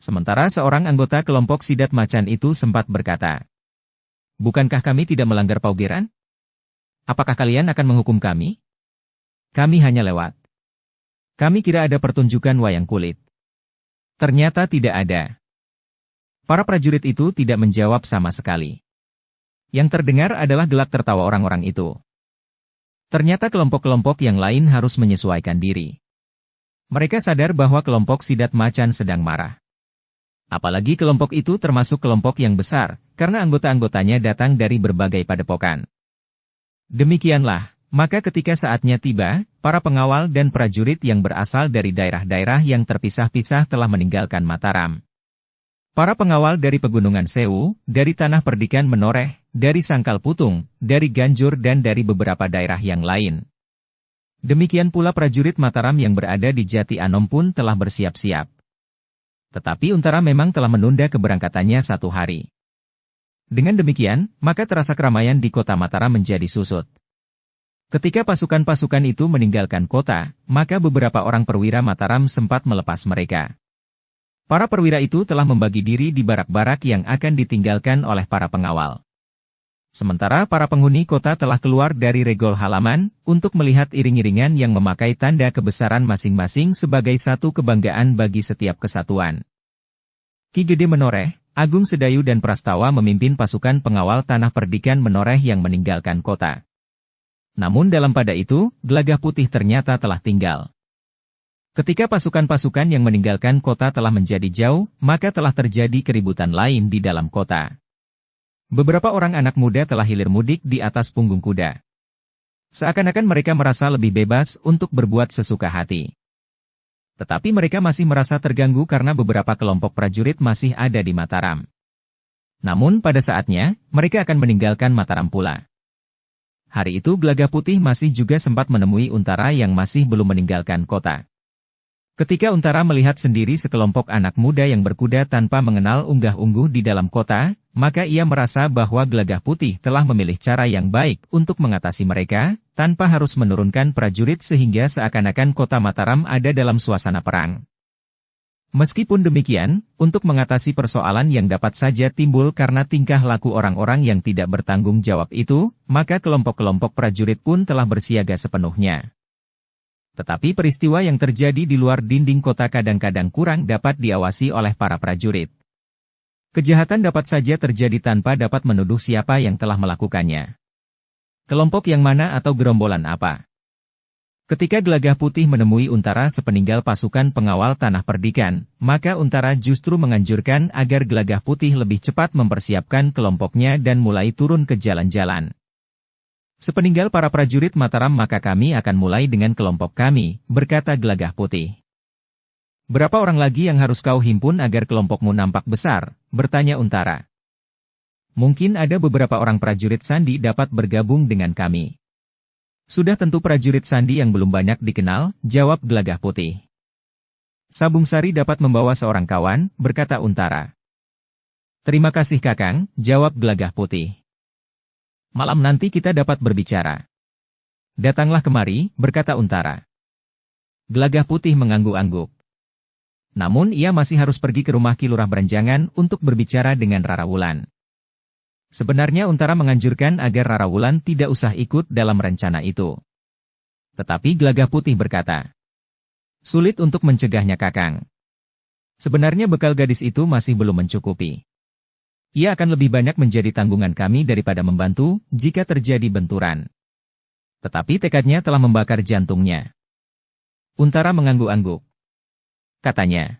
Speaker 1: Sementara seorang anggota kelompok Sidat Macan itu sempat berkata, bukankah kami tidak melanggar paugeran? Apakah kalian akan menghukum kami? Kami hanya lewat. Kami kira ada pertunjukan wayang kulit. Ternyata tidak ada. Para prajurit itu tidak menjawab sama sekali. Yang terdengar adalah gelak tertawa orang-orang itu. Ternyata kelompok-kelompok yang lain harus menyesuaikan diri. Mereka sadar bahwa kelompok Sidat Macan sedang marah. Apalagi kelompok itu termasuk kelompok yang besar, karena anggota-anggotanya datang dari berbagai padepokan. Demikianlah. Maka ketika saatnya tiba, para pengawal dan prajurit yang berasal dari daerah-daerah yang terpisah-pisah telah meninggalkan Mataram. Para pengawal dari Pegunungan Sewu, dari Tanah Perdikan Menoreh, dari Sangkal Putung, dari Ganjur dan dari beberapa daerah yang lain. Demikian pula prajurit Mataram yang berada di Jati Anom pun telah bersiap-siap. Tetapi Untara memang telah menunda keberangkatannya 1 hari. Dengan demikian, maka terasa keramaian di kota Mataram menjadi susut. Ketika pasukan-pasukan itu meninggalkan kota, maka beberapa orang perwira Mataram sempat melepas mereka. Para perwira itu telah membagi diri di barak-barak yang akan ditinggalkan oleh para pengawal. Sementara para penghuni kota telah keluar dari Regol halaman, untuk melihat iring-iringan yang memakai tanda kebesaran masing-masing sebagai satu kebanggaan bagi setiap kesatuan. Ki Gede Menoreh, Agung Sedayu dan Prastawa memimpin pasukan pengawal Tanah Perdikan Menoreh yang meninggalkan kota. Namun dalam pada itu, Gelagah Putih ternyata telah tinggal. Ketika pasukan-pasukan yang meninggalkan kota telah menjadi jauh, maka telah terjadi keributan lain di dalam kota. Beberapa orang anak muda telah hilir mudik di atas punggung kuda. Seakan-akan mereka merasa lebih bebas untuk berbuat sesuka hati. Tetapi mereka masih merasa terganggu karena beberapa kelompok prajurit masih ada di Mataram. Namun pada saatnya, mereka akan meninggalkan Mataram pula. Hari itu Gelagah Putih masih juga sempat menemui Untara yang masih belum meninggalkan kota. Ketika Untara melihat sendiri sekelompok anak muda yang berkuda tanpa mengenal unggah-ungguh di dalam kota, maka ia merasa bahwa Gelagah Putih telah memilih cara yang baik untuk mengatasi mereka, tanpa harus menurunkan prajurit sehingga seakan-akan kota Mataram ada dalam suasana perang. Meskipun demikian, untuk mengatasi persoalan yang dapat saja timbul karena tingkah laku orang-orang yang tidak bertanggung jawab itu, maka kelompok-kelompok prajurit pun telah bersiaga sepenuhnya. Tetapi peristiwa yang terjadi di luar dinding kota kadang-kadang kurang dapat diawasi oleh para prajurit. Kejahatan dapat saja terjadi tanpa dapat menuduh siapa yang telah melakukannya. Kelompok yang mana atau gerombolan apa? Ketika Gelagah Putih menemui Untara sepeninggal pasukan pengawal Tanah Perdikan, maka Untara justru menganjurkan agar Gelagah Putih lebih cepat mempersiapkan kelompoknya dan mulai turun ke jalan-jalan. Sepeninggal para prajurit Mataram maka kami akan mulai dengan kelompok kami, berkata Gelagah Putih. Berapa orang lagi yang harus kau himpun agar kelompokmu nampak besar, bertanya Untara. Mungkin ada beberapa orang prajurit Sandi dapat bergabung dengan kami. Sudah tentu prajurit Sandi yang belum banyak dikenal, jawab Gelagah Putih. Sabung Sari dapat membawa seorang kawan, berkata Untara. Terima kasih Kakang, jawab Gelagah Putih. Malam nanti kita dapat berbicara. Datanglah kemari, berkata Untara. Gelagah Putih mengangguk-angguk. Namun ia masih harus pergi ke rumah Ki Lurah Beranjangan untuk berbicara dengan Rara Wulan. Sebenarnya Untara menganjurkan agar Rara Wulan tidak usah ikut dalam rencana itu. Tetapi Gelagah Putih berkata, sulit untuk mencegahnya Kakang. Sebenarnya bekal gadis itu masih belum mencukupi. Ia akan lebih banyak menjadi tanggungan kami daripada membantu jika terjadi benturan. Tetapi tekadnya telah membakar jantungnya. Untara mengangguk-angguk. Katanya,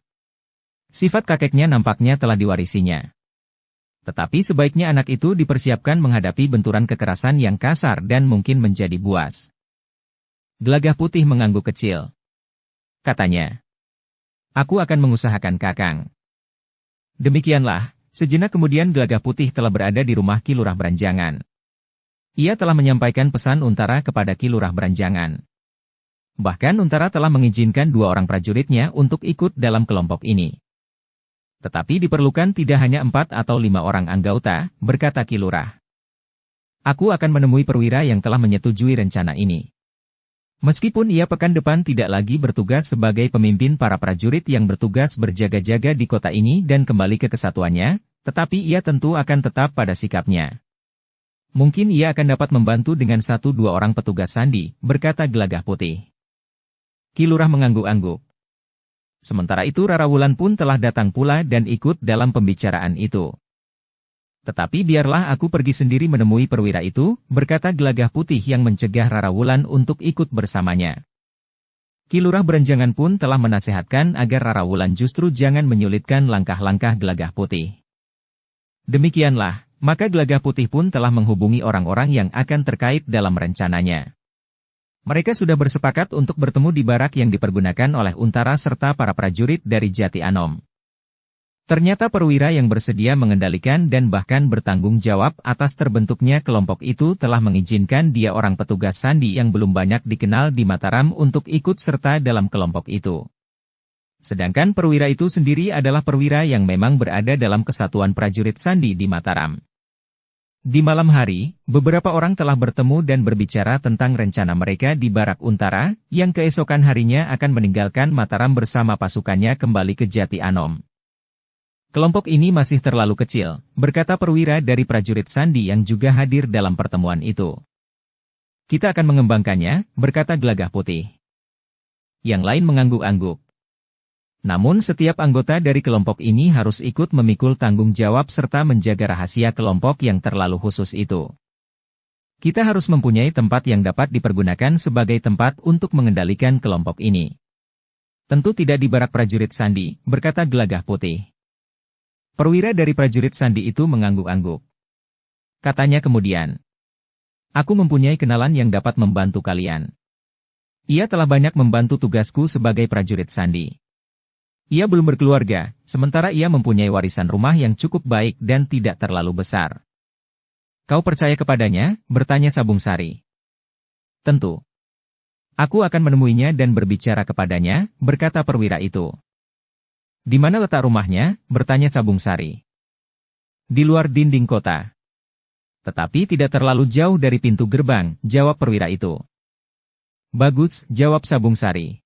Speaker 1: sifat kakeknya nampaknya telah diwarisinya. Tetapi sebaiknya anak itu dipersiapkan menghadapi benturan kekerasan yang kasar dan mungkin menjadi buas. Gelagah Putih mengangguk kecil. Katanya, aku akan mengusahakan Kakang. Demikianlah. Sejenak kemudian Gelagah Putih telah berada di rumah Ki Lurah Beranjangan. Ia telah menyampaikan pesan Untara kepada Ki Lurah Beranjangan. Bahkan Untara telah mengizinkan 2 orang prajuritnya untuk ikut dalam kelompok ini. Tetapi diperlukan tidak hanya 4 atau 5 orang anggota, berkata Ki Lurah. Aku akan menemui perwira yang telah menyetujui rencana ini. Meskipun ia pekan depan tidak lagi bertugas sebagai pemimpin para prajurit yang bertugas berjaga-jaga di kota ini dan kembali ke kesatuannya, tetapi ia tentu akan tetap pada sikapnya. Mungkin ia akan dapat membantu dengan 1-2 orang petugas Sandi, berkata Gelagah Putih. Ki Lurah mengangguk-angguk. Sementara itu Rara Wulan pun telah datang pula dan ikut dalam pembicaraan itu. Tetapi biarlah aku pergi sendiri menemui perwira itu, berkata Gelagah Putih yang mencegah Rara Wulan untuk ikut bersamanya. Ki Lurah Beranjangan pun telah menasehatkan agar Rara Wulan justru jangan menyulitkan langkah-langkah Gelagah Putih. Demikianlah, maka Gelagah Putih pun telah menghubungi orang-orang yang akan terkait dalam rencananya. Mereka sudah bersepakat untuk bertemu di barak yang dipergunakan oleh Untara serta para prajurit dari Jati Anom. Ternyata perwira yang bersedia mengendalikan dan bahkan bertanggung jawab atas terbentuknya kelompok itu telah mengizinkan dia orang petugas Sandi yang belum banyak dikenal di Mataram untuk ikut serta dalam kelompok itu. Sedangkan perwira itu sendiri adalah perwira yang memang berada dalam kesatuan prajurit Sandi di Mataram. Di malam hari, beberapa orang telah bertemu dan berbicara tentang rencana mereka di Barak Untara, yang keesokan harinya akan meninggalkan Mataram bersama pasukannya kembali ke Jati Anom. Kelompok ini masih terlalu kecil, berkata perwira dari prajurit Sandi yang juga hadir dalam pertemuan itu. Kita akan mengembangkannya, berkata Gelagah Putih. Yang lain mengangguk-angguk. Namun setiap anggota dari kelompok ini harus ikut memikul tanggung jawab serta menjaga rahasia kelompok yang terlalu khusus itu. Kita harus mempunyai tempat yang dapat dipergunakan sebagai tempat untuk mengendalikan kelompok ini. Tentu tidak di barak prajurit Sandi, berkata Gelagah Putih. Perwira dari prajurit Sandi itu mengangguk-angguk. Katanya kemudian, aku mempunyai kenalan yang dapat membantu kalian. Ia telah banyak membantu tugasku sebagai prajurit Sandi. Ia belum berkeluarga, sementara ia mempunyai warisan rumah yang cukup baik dan tidak terlalu besar. Kau percaya kepadanya? Bertanya Sabung Sari. Tentu. Aku akan menemuinya dan berbicara kepadanya, berkata perwira itu. Di mana letak rumahnya? Bertanya Sabung Sari. Di luar dinding kota. Tetapi tidak terlalu jauh dari pintu gerbang, jawab perwira itu. Bagus, jawab Sabung Sari.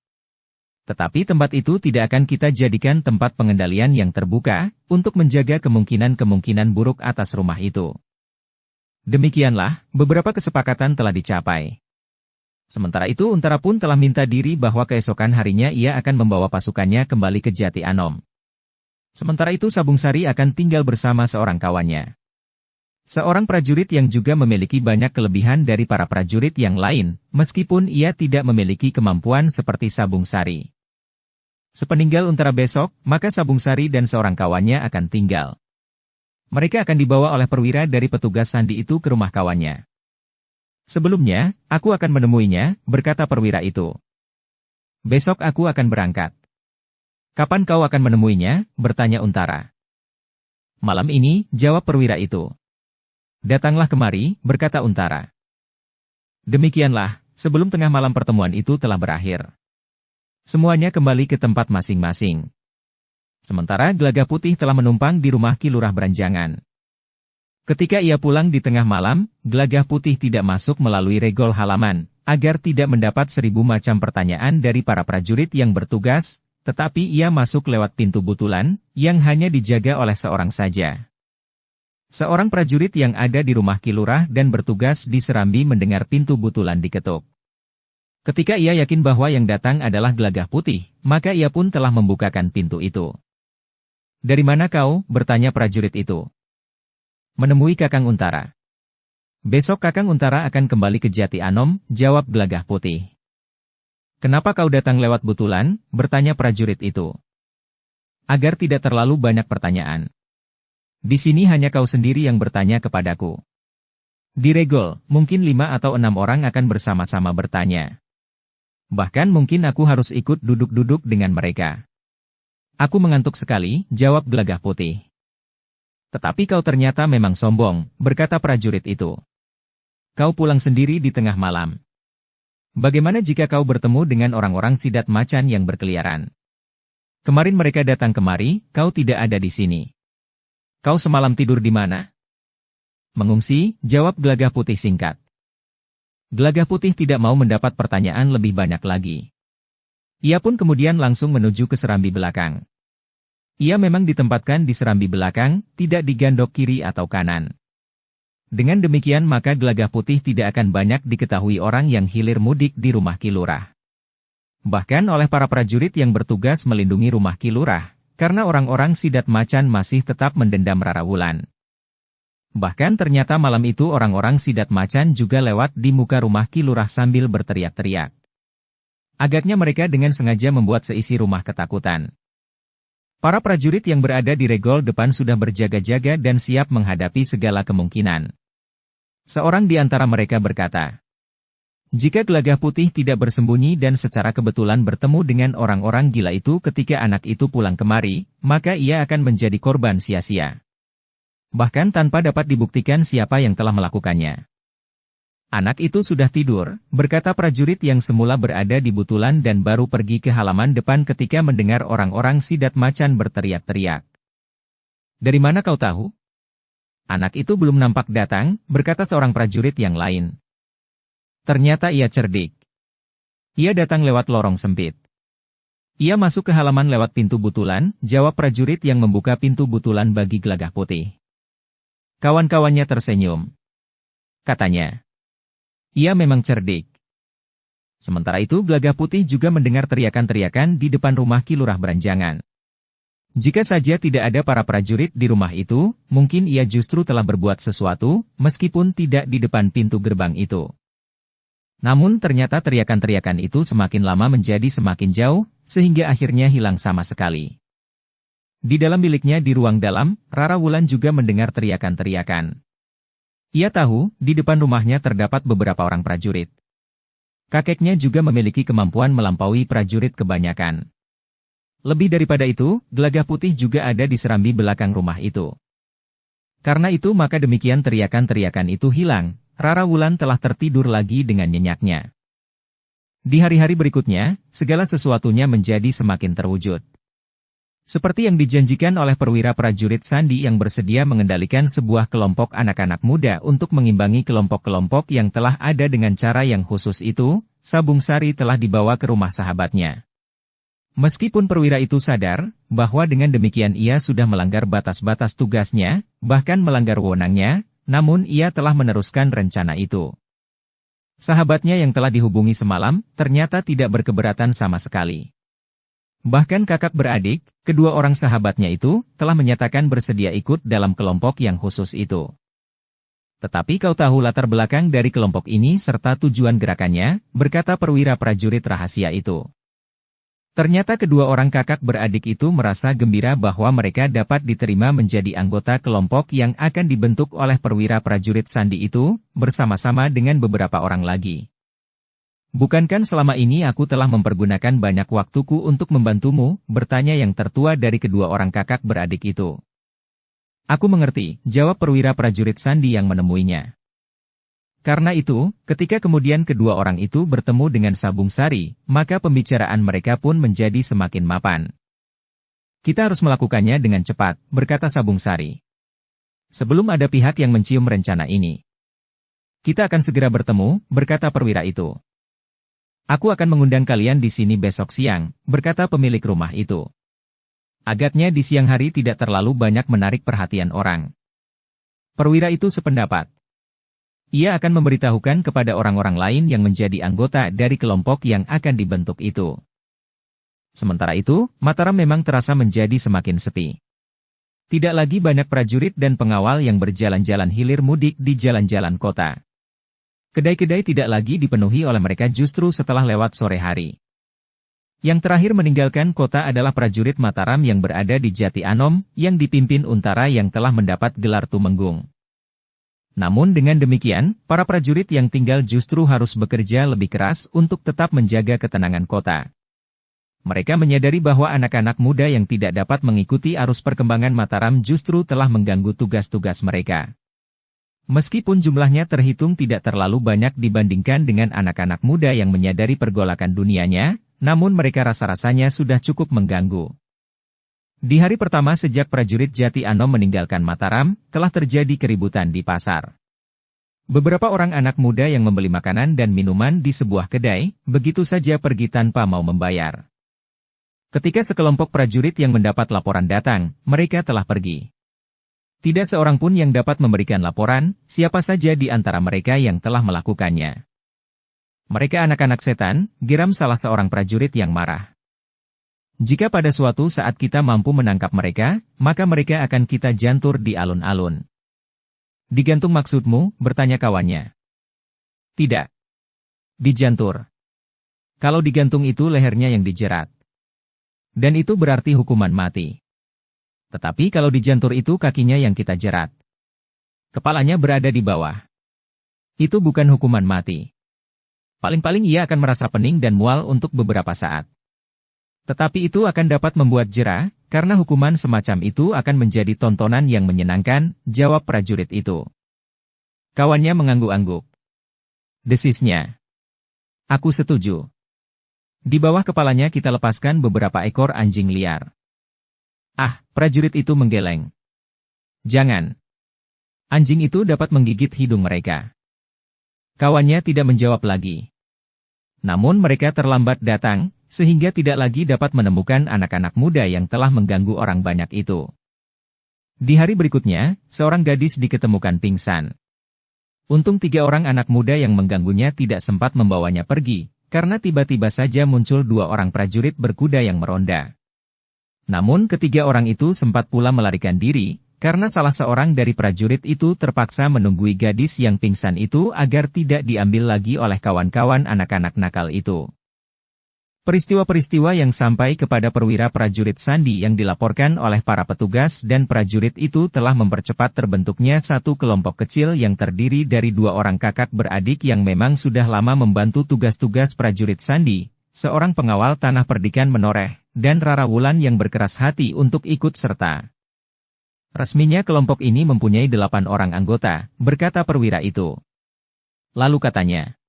Speaker 1: Tetapi tempat itu tidak akan kita jadikan tempat pengendalian yang terbuka, untuk menjaga kemungkinan-kemungkinan buruk atas rumah itu. Demikianlah, beberapa kesepakatan telah dicapai. Sementara itu Untara pun telah minta diri bahwa keesokan harinya ia akan membawa pasukannya kembali ke Jati Anom. Sementara itu Sabung Sari akan tinggal bersama seorang kawannya. Seorang prajurit yang juga memiliki banyak kelebihan dari para prajurit yang lain, meskipun ia tidak memiliki kemampuan seperti Sabung Sari. Sepeninggal Untara besok, maka Sabung Sari dan seorang kawannya akan tinggal. Mereka akan dibawa oleh perwira dari petugas Sandi itu ke rumah kawannya. Sebelumnya, aku akan menemuinya, berkata perwira itu. Besok aku akan berangkat. Kapan kau akan menemuinya? Bertanya Untara. Malam ini, jawab perwira itu. Datanglah kemari, berkata Untara. Demikianlah, sebelum tengah malam pertemuan itu telah berakhir. Semuanya kembali ke tempat masing-masing. Sementara Gelagah Putih telah menumpang di rumah Ki Lurah Beranjangan. Ketika ia pulang di tengah malam, Gelagah Putih tidak masuk melalui regol halaman, agar tidak mendapat 1000 macam pertanyaan dari para prajurit yang bertugas, tetapi ia masuk lewat pintu butulan, yang hanya dijaga oleh seorang saja. Seorang prajurit yang ada di rumah Ki Lurah dan bertugas di Serambi mendengar pintu butulan diketuk. Ketika ia yakin bahwa yang datang adalah Gelagah Putih, maka ia pun telah membukakan pintu itu. Dari mana kau? Bertanya prajurit itu. Menemui Kakang Untara. Besok Kakang Untara akan kembali ke Jati Anom, jawab Gelagah Putih. Kenapa kau datang lewat butulan? Bertanya prajurit itu. Agar tidak terlalu banyak pertanyaan. Di sini hanya kau sendiri yang bertanya kepadaku. Di regol, mungkin 5 atau 6 orang akan bersama-sama bertanya. Bahkan mungkin aku harus ikut duduk-duduk dengan mereka. Aku mengantuk sekali, jawab Gelagah Putih. Tetapi kau ternyata memang sombong, berkata prajurit itu. Kau pulang sendiri di tengah malam. Bagaimana jika kau bertemu dengan orang-orang Sidat Macan yang berkeliaran? Kemarin mereka datang kemari, kau tidak ada di sini. Kau semalam tidur di mana? Mengungsi, jawab Gelagah Putih singkat. Gelagah Putih tidak mau mendapat pertanyaan lebih banyak lagi. Ia pun kemudian langsung menuju ke serambi belakang. Ia memang ditempatkan di serambi belakang, tidak di gandok kiri atau kanan. Dengan demikian maka Gelagah Putih tidak akan banyak diketahui orang yang hilir mudik di rumah Ki Lurah. Bahkan oleh para prajurit yang bertugas melindungi rumah Ki Lurah, karena orang-orang Sidat Macan masih tetap mendendam Rara Wulan. Bahkan ternyata malam itu orang-orang Sidat Macan juga lewat di muka rumah Ki Lurah sambil berteriak-teriak. Agaknya mereka dengan sengaja membuat seisi rumah ketakutan. Para prajurit yang berada di regol depan sudah berjaga-jaga dan siap menghadapi segala kemungkinan. Seorang di antara mereka berkata, jika Gelagah Putih tidak bersembunyi dan secara kebetulan bertemu dengan orang-orang gila itu ketika anak itu pulang kemari, maka ia akan menjadi korban sia-sia. Bahkan tanpa dapat dibuktikan siapa yang telah melakukannya. Anak itu sudah tidur, berkata prajurit yang semula berada di butulan dan baru pergi ke halaman depan ketika mendengar orang-orang Sidat Macan berteriak-teriak. Dari mana kau tahu? Anak itu belum nampak datang, berkata seorang prajurit yang lain. Ternyata ia cerdik. Ia datang lewat lorong sempit. Ia masuk ke halaman lewat pintu butulan, jawab prajurit yang membuka pintu butulan bagi Gelagah Putih. Kawan-kawannya tersenyum. Katanya, ia memang cerdik. Sementara itu Gelagah Putih juga mendengar teriakan-teriakan di depan rumah Ki Lurah Beranjangan. Jika saja tidak ada para prajurit di rumah itu, mungkin ia justru telah berbuat sesuatu, meskipun tidak di depan pintu gerbang itu. Namun ternyata teriakan-teriakan itu semakin lama menjadi semakin jauh, sehingga akhirnya hilang sama sekali. Di dalam biliknya di ruang dalam, Rara Wulan juga mendengar teriakan-teriakan. Ia tahu, di depan rumahnya terdapat beberapa orang prajurit. Kakeknya juga memiliki kemampuan melampaui prajurit kebanyakan. Lebih daripada itu, Gelagah Putih juga ada di serambi belakang rumah itu. Karena itu maka demikian teriakan-teriakan itu hilang, Rara Wulan telah tertidur lagi dengan nyenyaknya. Di hari-hari berikutnya, segala sesuatunya menjadi semakin terwujud. Seperti yang dijanjikan oleh perwira prajurit Sandi yang bersedia mengendalikan sebuah kelompok anak-anak muda untuk mengimbangi kelompok-kelompok yang telah ada dengan cara yang khusus itu, Sabung Sari telah dibawa ke rumah sahabatnya. Meskipun perwira itu sadar, bahwa dengan demikian ia sudah melanggar batas-batas tugasnya, bahkan melanggar wewenangnya, namun ia telah meneruskan rencana itu. Sahabatnya yang telah dihubungi semalam, ternyata tidak berkeberatan sama sekali. Bahkan kakak beradik, kedua orang sahabatnya itu, telah menyatakan bersedia ikut dalam kelompok yang khusus itu. Tetapi kau tahu latar belakang dari kelompok ini serta tujuan gerakannya, berkata perwira prajurit rahasia itu. Ternyata kedua orang kakak beradik itu merasa gembira bahwa mereka dapat diterima menjadi anggota kelompok yang akan dibentuk oleh perwira prajurit Sandi itu, bersama-sama dengan beberapa orang lagi. Bukankah selama ini aku telah mempergunakan banyak waktuku untuk membantumu, bertanya yang tertua dari kedua orang kakak beradik itu. Aku mengerti, jawab perwira prajurit Sandi yang menemuinya. Karena itu, ketika kemudian kedua orang itu bertemu dengan Sabung Sari, maka pembicaraan mereka pun menjadi semakin mapan. Kita harus melakukannya dengan cepat, berkata Sabung Sari. Sebelum ada pihak yang mencium rencana ini. Kita akan segera bertemu, berkata perwira itu. Aku akan mengundang kalian di sini besok siang, berkata pemilik rumah itu. Agaknya di siang hari tidak terlalu banyak menarik perhatian orang. Perwira itu sependapat. Ia akan memberitahukan kepada orang-orang lain yang menjadi anggota dari kelompok yang akan dibentuk itu. Sementara itu, Mataram memang terasa menjadi semakin sepi. Tidak lagi banyak prajurit dan pengawal yang berjalan-jalan hilir mudik di jalan-jalan kota. Kedai-kedai tidak lagi dipenuhi oleh mereka justru setelah lewat sore hari. Yang terakhir meninggalkan kota adalah prajurit Mataram yang berada di Jati Anom, yang dipimpin Untara yang telah mendapat gelar Tumenggung. Namun dengan demikian, para prajurit yang tinggal justru harus bekerja lebih keras untuk tetap menjaga ketenangan kota. Mereka menyadari bahwa anak-anak muda yang tidak dapat mengikuti arus perkembangan Mataram justru telah mengganggu tugas-tugas mereka. Meskipun jumlahnya terhitung tidak terlalu banyak dibandingkan dengan anak-anak muda yang menyadari pergolakan dunianya, namun mereka rasa-rasanya sudah cukup mengganggu. Di hari pertama sejak prajurit Jati Anom meninggalkan Mataram, telah terjadi keributan di pasar. Beberapa orang anak muda yang membeli makanan dan minuman di sebuah kedai, begitu saja pergi tanpa mau membayar. Ketika sekelompok prajurit yang mendapat laporan datang, mereka telah pergi. Tidak seorang pun yang dapat memberikan laporan, siapa saja di antara mereka yang telah melakukannya. Mereka anak-anak setan, geram salah seorang prajurit yang marah. Jika pada suatu saat kita mampu menangkap mereka, maka mereka akan kita jantur di alun-alun. Digantung maksudmu, bertanya kawannya. Tidak. Dijantur. Kalau digantung itu lehernya yang dijerat. Dan itu berarti hukuman mati. Tetapi kalau dijantur itu kakinya yang kita jerat. Kepalanya berada di bawah. Itu bukan hukuman mati. Paling-paling ia akan merasa pening dan mual untuk beberapa saat. Tetapi itu akan dapat membuat jera, karena hukuman semacam itu akan menjadi tontonan yang menyenangkan, jawab prajurit itu. Kawannya mengangguk-angguk. Desisnya. Aku setuju. Di bawah kepalanya kita lepaskan beberapa ekor anjing liar. Ah, prajurit itu menggeleng. Jangan. Anjing itu dapat menggigit hidung mereka. Kawannya tidak menjawab lagi. Namun mereka terlambat datang, sehingga tidak lagi dapat menemukan anak-anak muda yang telah mengganggu orang banyak itu. Di hari berikutnya, seorang gadis diketemukan pingsan. Untung 3 orang anak muda yang mengganggunya tidak sempat membawanya pergi, karena tiba-tiba saja muncul 2 orang prajurit berkuda yang meronda. Namun ketiga orang itu sempat pula melarikan diri, Karena salah seorang dari prajurit itu terpaksa menunggui gadis yang pingsan itu agar tidak diambil lagi oleh kawan-kawan anak-anak nakal itu. Peristiwa-peristiwa yang sampai kepada perwira prajurit Sandi yang dilaporkan oleh para petugas dan prajurit itu telah mempercepat terbentuknya satu kelompok kecil yang terdiri dari 2 orang kakak beradik yang memang sudah lama membantu tugas-tugas prajurit Sandi, seorang pengawal tanah perdikan menoreh, dan Rara Wulan yang berkeras hati untuk ikut serta. Resminya kelompok ini mempunyai 8 orang anggota, berkata perwira itu. Lalu katanya,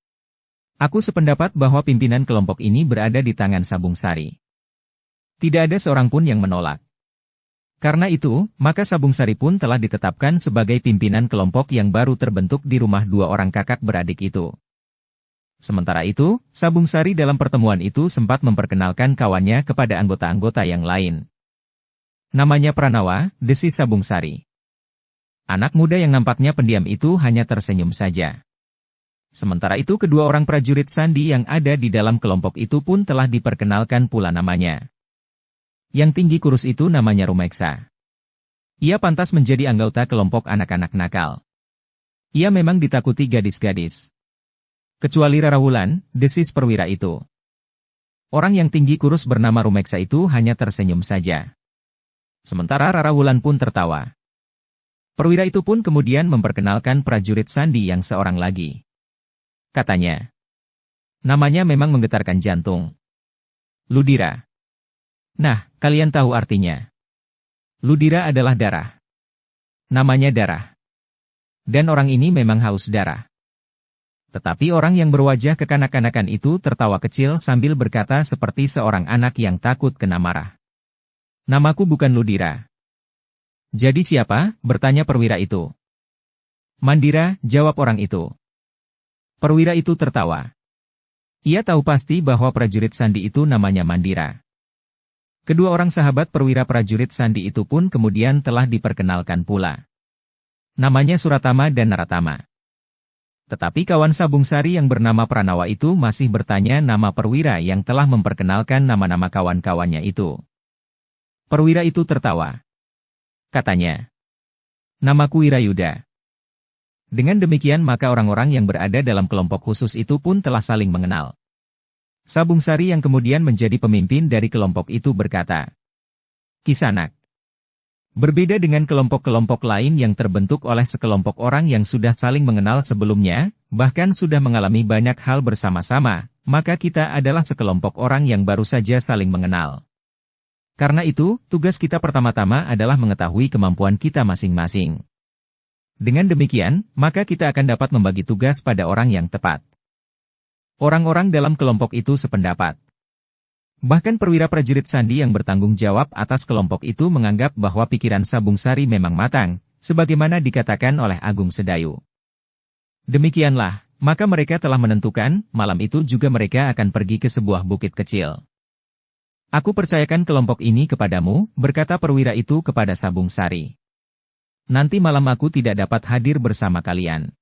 Speaker 1: aku sependapat bahwa pimpinan kelompok ini berada di tangan Sabung Sari. Tidak ada seorang pun yang menolak. Karena itu, maka Sabung Sari pun telah ditetapkan sebagai pimpinan kelompok yang baru terbentuk di rumah 2 orang kakak beradik itu. Sementara itu, Sabung Sari dalam pertemuan itu sempat memperkenalkan kawannya kepada anggota-anggota yang lain. Namanya Pranawa, desis Sabung Sari. Anak muda yang nampaknya pendiam itu hanya tersenyum saja. Sementara itu kedua orang prajurit Sandi yang ada di dalam kelompok itu pun telah diperkenalkan pula namanya. Yang tinggi kurus itu namanya Rumeksa. Ia pantas menjadi anggota kelompok anak-anak nakal. Ia memang ditakuti gadis-gadis. Kecuali Rara Wulan, desis perwira itu. Orang yang tinggi kurus bernama Rumeksa itu hanya tersenyum saja. Sementara Rara Wulan pun tertawa. Perwira itu pun kemudian memperkenalkan prajurit Sandi yang seorang lagi. Katanya, namanya memang menggetarkan jantung. Ludira. Nah, kalian tahu artinya. Ludira adalah darah. Namanya darah. Dan orang ini memang haus darah. Tetapi orang yang berwajah kekanak-kanakan itu tertawa kecil sambil berkata seperti seorang anak yang takut kena marah. Namaku bukan Ludira. Jadi siapa? Bertanya perwira itu. Mandira, jawab orang itu. Perwira itu tertawa. Ia tahu pasti bahwa prajurit Sandi itu namanya Mandira. Kedua orang sahabat perwira prajurit Sandi itu pun kemudian telah diperkenalkan pula. Namanya Suratama dan Naratama. Tetapi kawan Sabung Sari yang bernama Pranawa itu masih bertanya nama perwira yang telah memperkenalkan nama-nama kawan-kawannya itu. Perwira itu tertawa. Katanya, namaku Wirayuda. Dengan demikian maka orang-orang yang berada dalam kelompok khusus itu pun telah saling mengenal. Sabung Sari yang kemudian menjadi pemimpin dari kelompok itu berkata, Kisanak. Berbeda dengan kelompok-kelompok lain yang terbentuk oleh sekelompok orang yang sudah saling mengenal sebelumnya, bahkan sudah mengalami banyak hal bersama-sama, maka kita adalah sekelompok orang yang baru saja saling mengenal. Karena itu, tugas kita pertama-tama adalah mengetahui kemampuan kita masing-masing. Dengan demikian, maka kita akan dapat membagi tugas pada orang yang tepat. Orang-orang dalam kelompok itu sependapat. Bahkan perwira prajurit Sandi yang bertanggung jawab atas kelompok itu menganggap bahwa pikiran Sabung Sari memang matang, sebagaimana dikatakan oleh Agung Sedayu. Demikianlah, maka mereka telah menentukan, malam itu juga mereka akan pergi ke sebuah bukit kecil. Aku percayakan kelompok ini kepadamu, berkata perwira itu kepada Sabung Sari. Nanti malam aku tidak dapat hadir bersama kalian.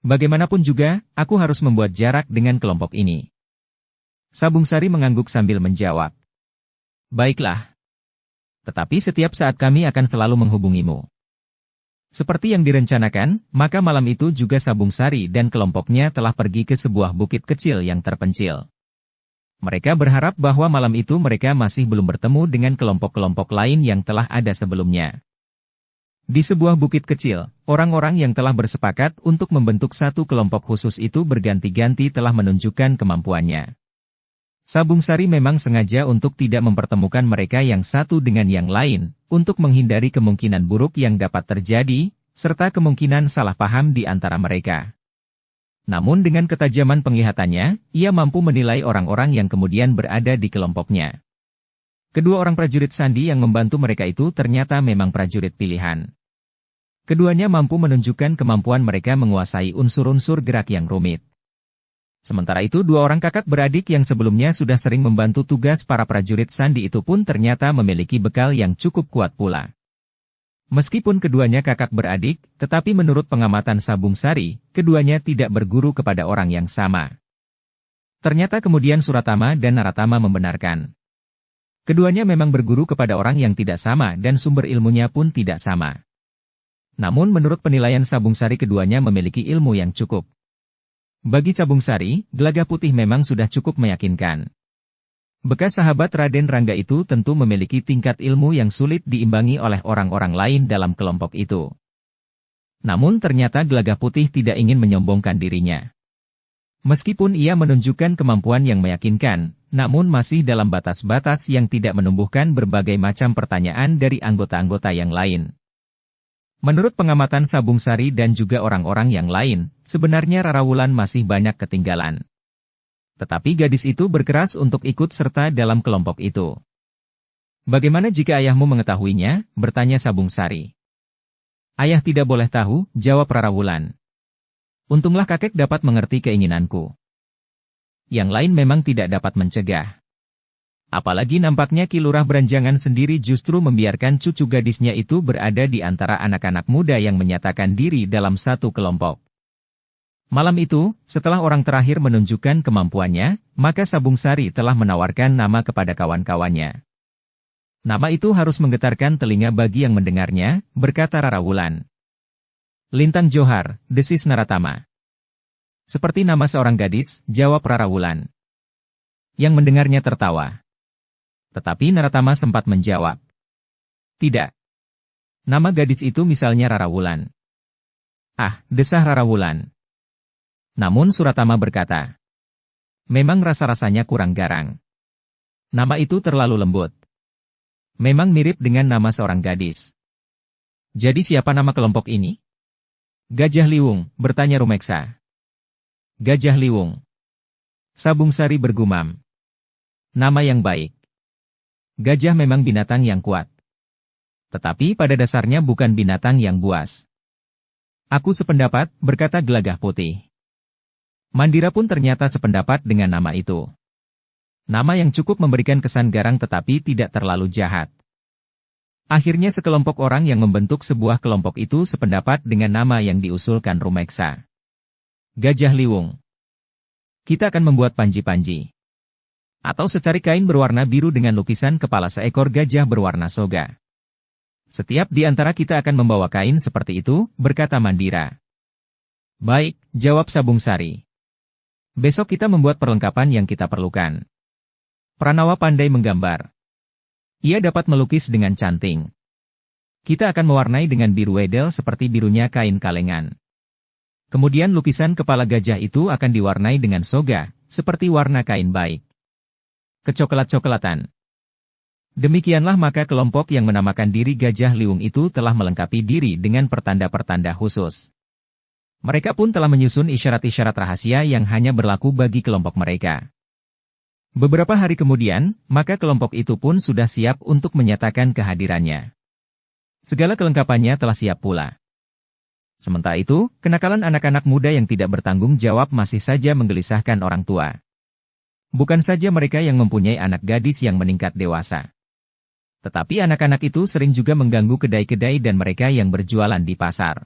Speaker 1: Bagaimanapun juga, aku harus membuat jarak dengan kelompok ini. Sabung Sari mengangguk sambil menjawab. Baiklah. Tetapi setiap saat kami akan selalu menghubungimu. Seperti yang direncanakan, maka malam itu juga Sabung Sari dan kelompoknya telah pergi ke sebuah bukit kecil yang terpencil. Mereka berharap bahwa malam itu mereka masih belum bertemu dengan kelompok-kelompok lain yang telah ada sebelumnya. Di sebuah bukit kecil, orang-orang yang telah bersepakat untuk membentuk satu kelompok khusus itu berganti-ganti telah menunjukkan kemampuannya. Sabung Sari memang sengaja untuk tidak mempertemukan mereka yang satu dengan yang lain, untuk menghindari kemungkinan buruk yang dapat terjadi, serta kemungkinan salah paham di antara mereka. Namun dengan ketajaman penglihatannya, ia mampu menilai orang-orang yang kemudian berada di kelompoknya. Kedua orang prajurit Sandi yang membantu mereka itu ternyata memang prajurit pilihan. Keduanya mampu menunjukkan kemampuan mereka menguasai unsur-unsur gerak yang rumit. Sementara itu dua orang kakak beradik yang sebelumnya sudah sering membantu tugas para prajurit Sandi itu pun ternyata memiliki bekal yang cukup kuat pula. Meskipun keduanya kakak beradik, tetapi menurut pengamatan Sabung Sari, keduanya tidak berguru kepada orang yang sama. Ternyata kemudian Suratama dan Naratama membenarkan. Keduanya memang berguru kepada orang yang tidak sama dan sumber ilmunya pun tidak sama. Namun menurut penilaian Sabung Sari keduanya memiliki ilmu yang cukup. Bagi Sabung Sari, Gelagah Putih memang sudah cukup meyakinkan. Bekas sahabat Raden Rangga itu tentu memiliki tingkat ilmu yang sulit diimbangi oleh orang-orang lain dalam kelompok itu. Namun ternyata Gelagah Putih tidak ingin menyombongkan dirinya. Meskipun ia menunjukkan kemampuan yang meyakinkan, namun masih dalam batas-batas yang tidak menumbuhkan berbagai macam pertanyaan dari anggota-anggota yang lain. Menurut pengamatan Sabung Sari dan juga orang-orang yang lain, sebenarnya Rara Wulan masih banyak ketinggalan. Tetapi gadis itu berkeras untuk ikut serta dalam kelompok itu. Bagaimana jika ayahmu mengetahuinya? Bertanya Sabung Sari. Ayah tidak boleh tahu, jawab Rara Wulan. Untunglah kakek dapat mengerti keinginanku. Yang lain memang tidak dapat mencegah. Apalagi nampaknya Ki Lurah Beranjangan sendiri justru membiarkan cucu gadisnya itu berada di antara anak-anak muda yang menyatakan diri dalam satu kelompok. Malam itu, setelah orang terakhir menunjukkan kemampuannya, maka Sabung Sari telah menawarkan nama kepada kawan-kawannya. Nama itu harus menggetarkan telinga bagi yang mendengarnya, berkata Rara Wulan. Lintang Johar, desis Naratama. Seperti nama seorang gadis, jawab Rara Wulan. Yang mendengarnya tertawa. Tetapi Naratama sempat menjawab. Tidak. Nama gadis itu misalnya Rara Wulan. Ah, desah Rara Wulan. Namun Suratama berkata. Memang rasa-rasanya kurang garang. Nama itu terlalu lembut. Memang mirip dengan nama seorang gadis. Jadi siapa nama kelompok ini? Gajah Liwung, bertanya Rumeksa. Gajah Liwung. Sabung Sari bergumam. Nama yang baik. Gajah memang binatang yang kuat. Tetapi pada dasarnya bukan binatang yang buas. Aku sependapat, berkata Gelagah Putih. Mandira pun ternyata sependapat dengan nama itu. Nama yang cukup memberikan kesan garang tetapi tidak terlalu jahat. Akhirnya sekelompok orang yang membentuk sebuah kelompok itu sependapat dengan nama yang diusulkan Rumeksa. Gajah Liwung. Kita akan membuat panji-panji. Atau secari kain berwarna biru dengan lukisan kepala seekor gajah berwarna soga. Setiap di antara kita akan membawa kain seperti itu, berkata Mandira. Baik, jawab Sabung Sari. Besok kita membuat perlengkapan yang kita perlukan. Pranawa pandai menggambar. Ia dapat melukis dengan cantik. Kita akan mewarnai dengan biru wedel seperti birunya kain kalengan. Kemudian lukisan kepala gajah itu akan diwarnai dengan soga, seperti warna kain baik. Kecoklat-coklatan. Demikianlah maka kelompok yang menamakan diri Gajah Liwung itu telah melengkapi diri dengan pertanda-pertanda khusus. Mereka pun telah menyusun isyarat-isyarat rahasia yang hanya berlaku bagi kelompok mereka. Beberapa hari kemudian, maka kelompok itu pun sudah siap untuk menyatakan kehadirannya. Segala kelengkapannya telah siap pula. Sementara itu, kenakalan anak-anak muda yang tidak bertanggung jawab masih saja menggelisahkan orang tua. Bukan saja mereka yang mempunyai anak gadis yang meningkat dewasa. Tetapi anak-anak itu sering juga mengganggu kedai-kedai dan mereka yang berjualan di pasar.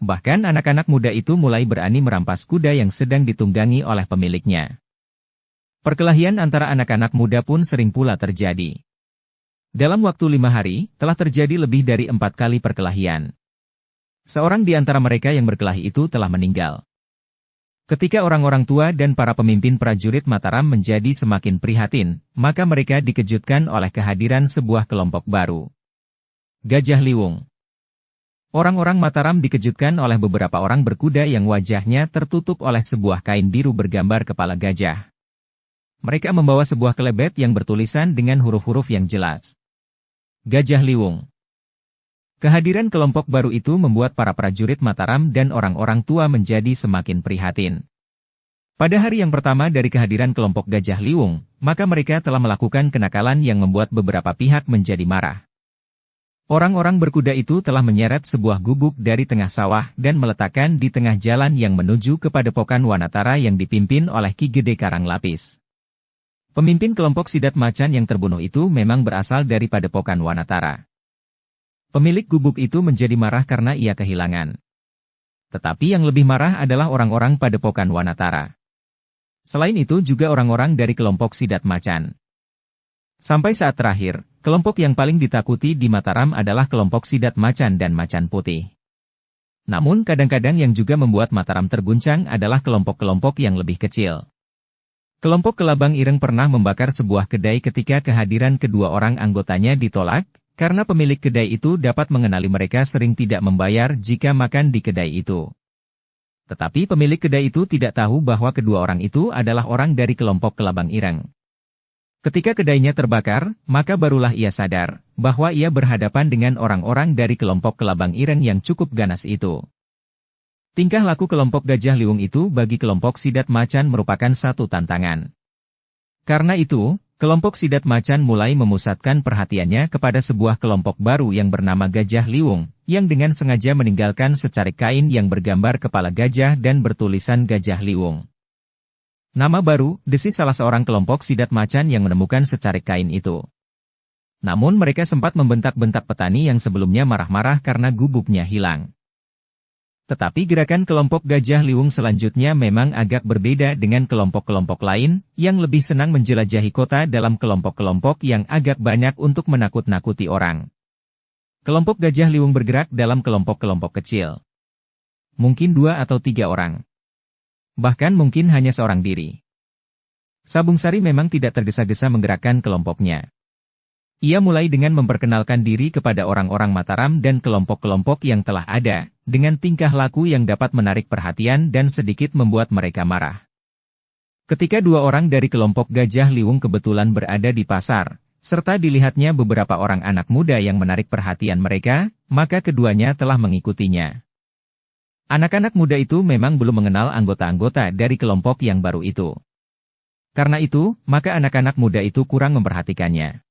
Speaker 1: Bahkan anak-anak muda itu mulai berani merampas kuda yang sedang ditunggangi oleh pemiliknya. Perkelahian antara anak-anak muda pun sering pula terjadi. Dalam waktu 5 hari, telah terjadi lebih dari 4 kali perkelahian. Seorang di antara mereka yang berkelahi itu telah meninggal. Ketika orang-orang tua dan para pemimpin prajurit Mataram menjadi semakin prihatin, maka mereka dikejutkan oleh kehadiran sebuah kelompok baru. Gajah Liwung. Orang-orang Mataram dikejutkan oleh beberapa orang berkuda yang wajahnya tertutup oleh sebuah kain biru bergambar kepala gajah. Mereka membawa sebuah kelebet yang bertulisan dengan huruf-huruf yang jelas. Gajah Liwung. Kehadiran kelompok baru itu membuat para prajurit Mataram dan orang-orang tua menjadi semakin prihatin. Pada hari yang pertama dari kehadiran kelompok Gajah Liwung, maka mereka telah melakukan kenakalan yang membuat beberapa pihak menjadi marah. Orang-orang berkuda itu telah menyeret sebuah gubuk dari tengah sawah dan meletakkan di tengah jalan yang menuju ke Padepokan Wanatara yang dipimpin oleh Ki Gede Karanglapis. Pemimpin kelompok Sidat Macan yang terbunuh itu memang berasal dari Padepokan Wanatara. Pemilik gubuk itu menjadi marah karena ia kehilangan. Tetapi yang lebih marah adalah orang-orang Padepokan Wanatara. Selain itu juga orang-orang dari kelompok Sidat Macan. Sampai saat terakhir, kelompok yang paling ditakuti di Mataram adalah kelompok Sidat Macan dan Macan Putih. Namun kadang-kadang yang juga membuat Mataram terguncang adalah kelompok-kelompok yang lebih kecil. Kelompok Kelabang Ireng pernah membakar sebuah kedai ketika kehadiran kedua orang anggotanya ditolak, karena pemilik kedai itu dapat mengenali mereka sering tidak membayar jika makan di kedai itu. Tetapi pemilik kedai itu tidak tahu bahwa kedua orang itu adalah orang dari kelompok Kelabang Ireng. Ketika kedainya terbakar, maka barulah ia sadar bahwa ia berhadapan dengan orang-orang dari kelompok Kelabang Ireng yang cukup ganas itu. Tingkah laku kelompok Gajah Liwung itu bagi kelompok Sidat Macan merupakan satu tantangan. Karena itu, kelompok Sidat Macan mulai memusatkan perhatiannya kepada sebuah kelompok baru yang bernama Gajah Liwung, yang dengan sengaja meninggalkan secarik kain yang bergambar kepala gajah dan bertulisan Gajah Liwung. Nama baru, desis salah seorang kelompok Sidat Macan yang menemukan secarik kain itu. Namun mereka sempat membentak-bentak petani yang sebelumnya marah-marah karena gubuknya hilang. Tetapi gerakan kelompok Gajah Liwung selanjutnya memang agak berbeda dengan kelompok-kelompok lain, yang lebih senang menjelajahi kota dalam kelompok-kelompok yang agak banyak untuk menakut-nakuti orang. Kelompok Gajah Liwung bergerak dalam kelompok-kelompok kecil. Mungkin 2 atau 3 orang. Bahkan mungkin hanya seorang diri. Sabung Sari memang tidak tergesa-gesa menggerakkan kelompoknya. Ia mulai dengan memperkenalkan diri kepada orang-orang Mataram dan kelompok-kelompok yang telah ada, dengan tingkah laku yang dapat menarik perhatian dan sedikit membuat mereka marah. Ketika 2 orang dari kelompok Gajah Liwung kebetulan berada di pasar, serta dilihatnya beberapa orang anak muda yang menarik perhatian mereka, maka keduanya telah mengikutinya. Anak-anak muda itu memang belum mengenal anggota-anggota dari kelompok yang baru itu. Karena itu, maka anak-anak muda itu kurang memperhatikannya.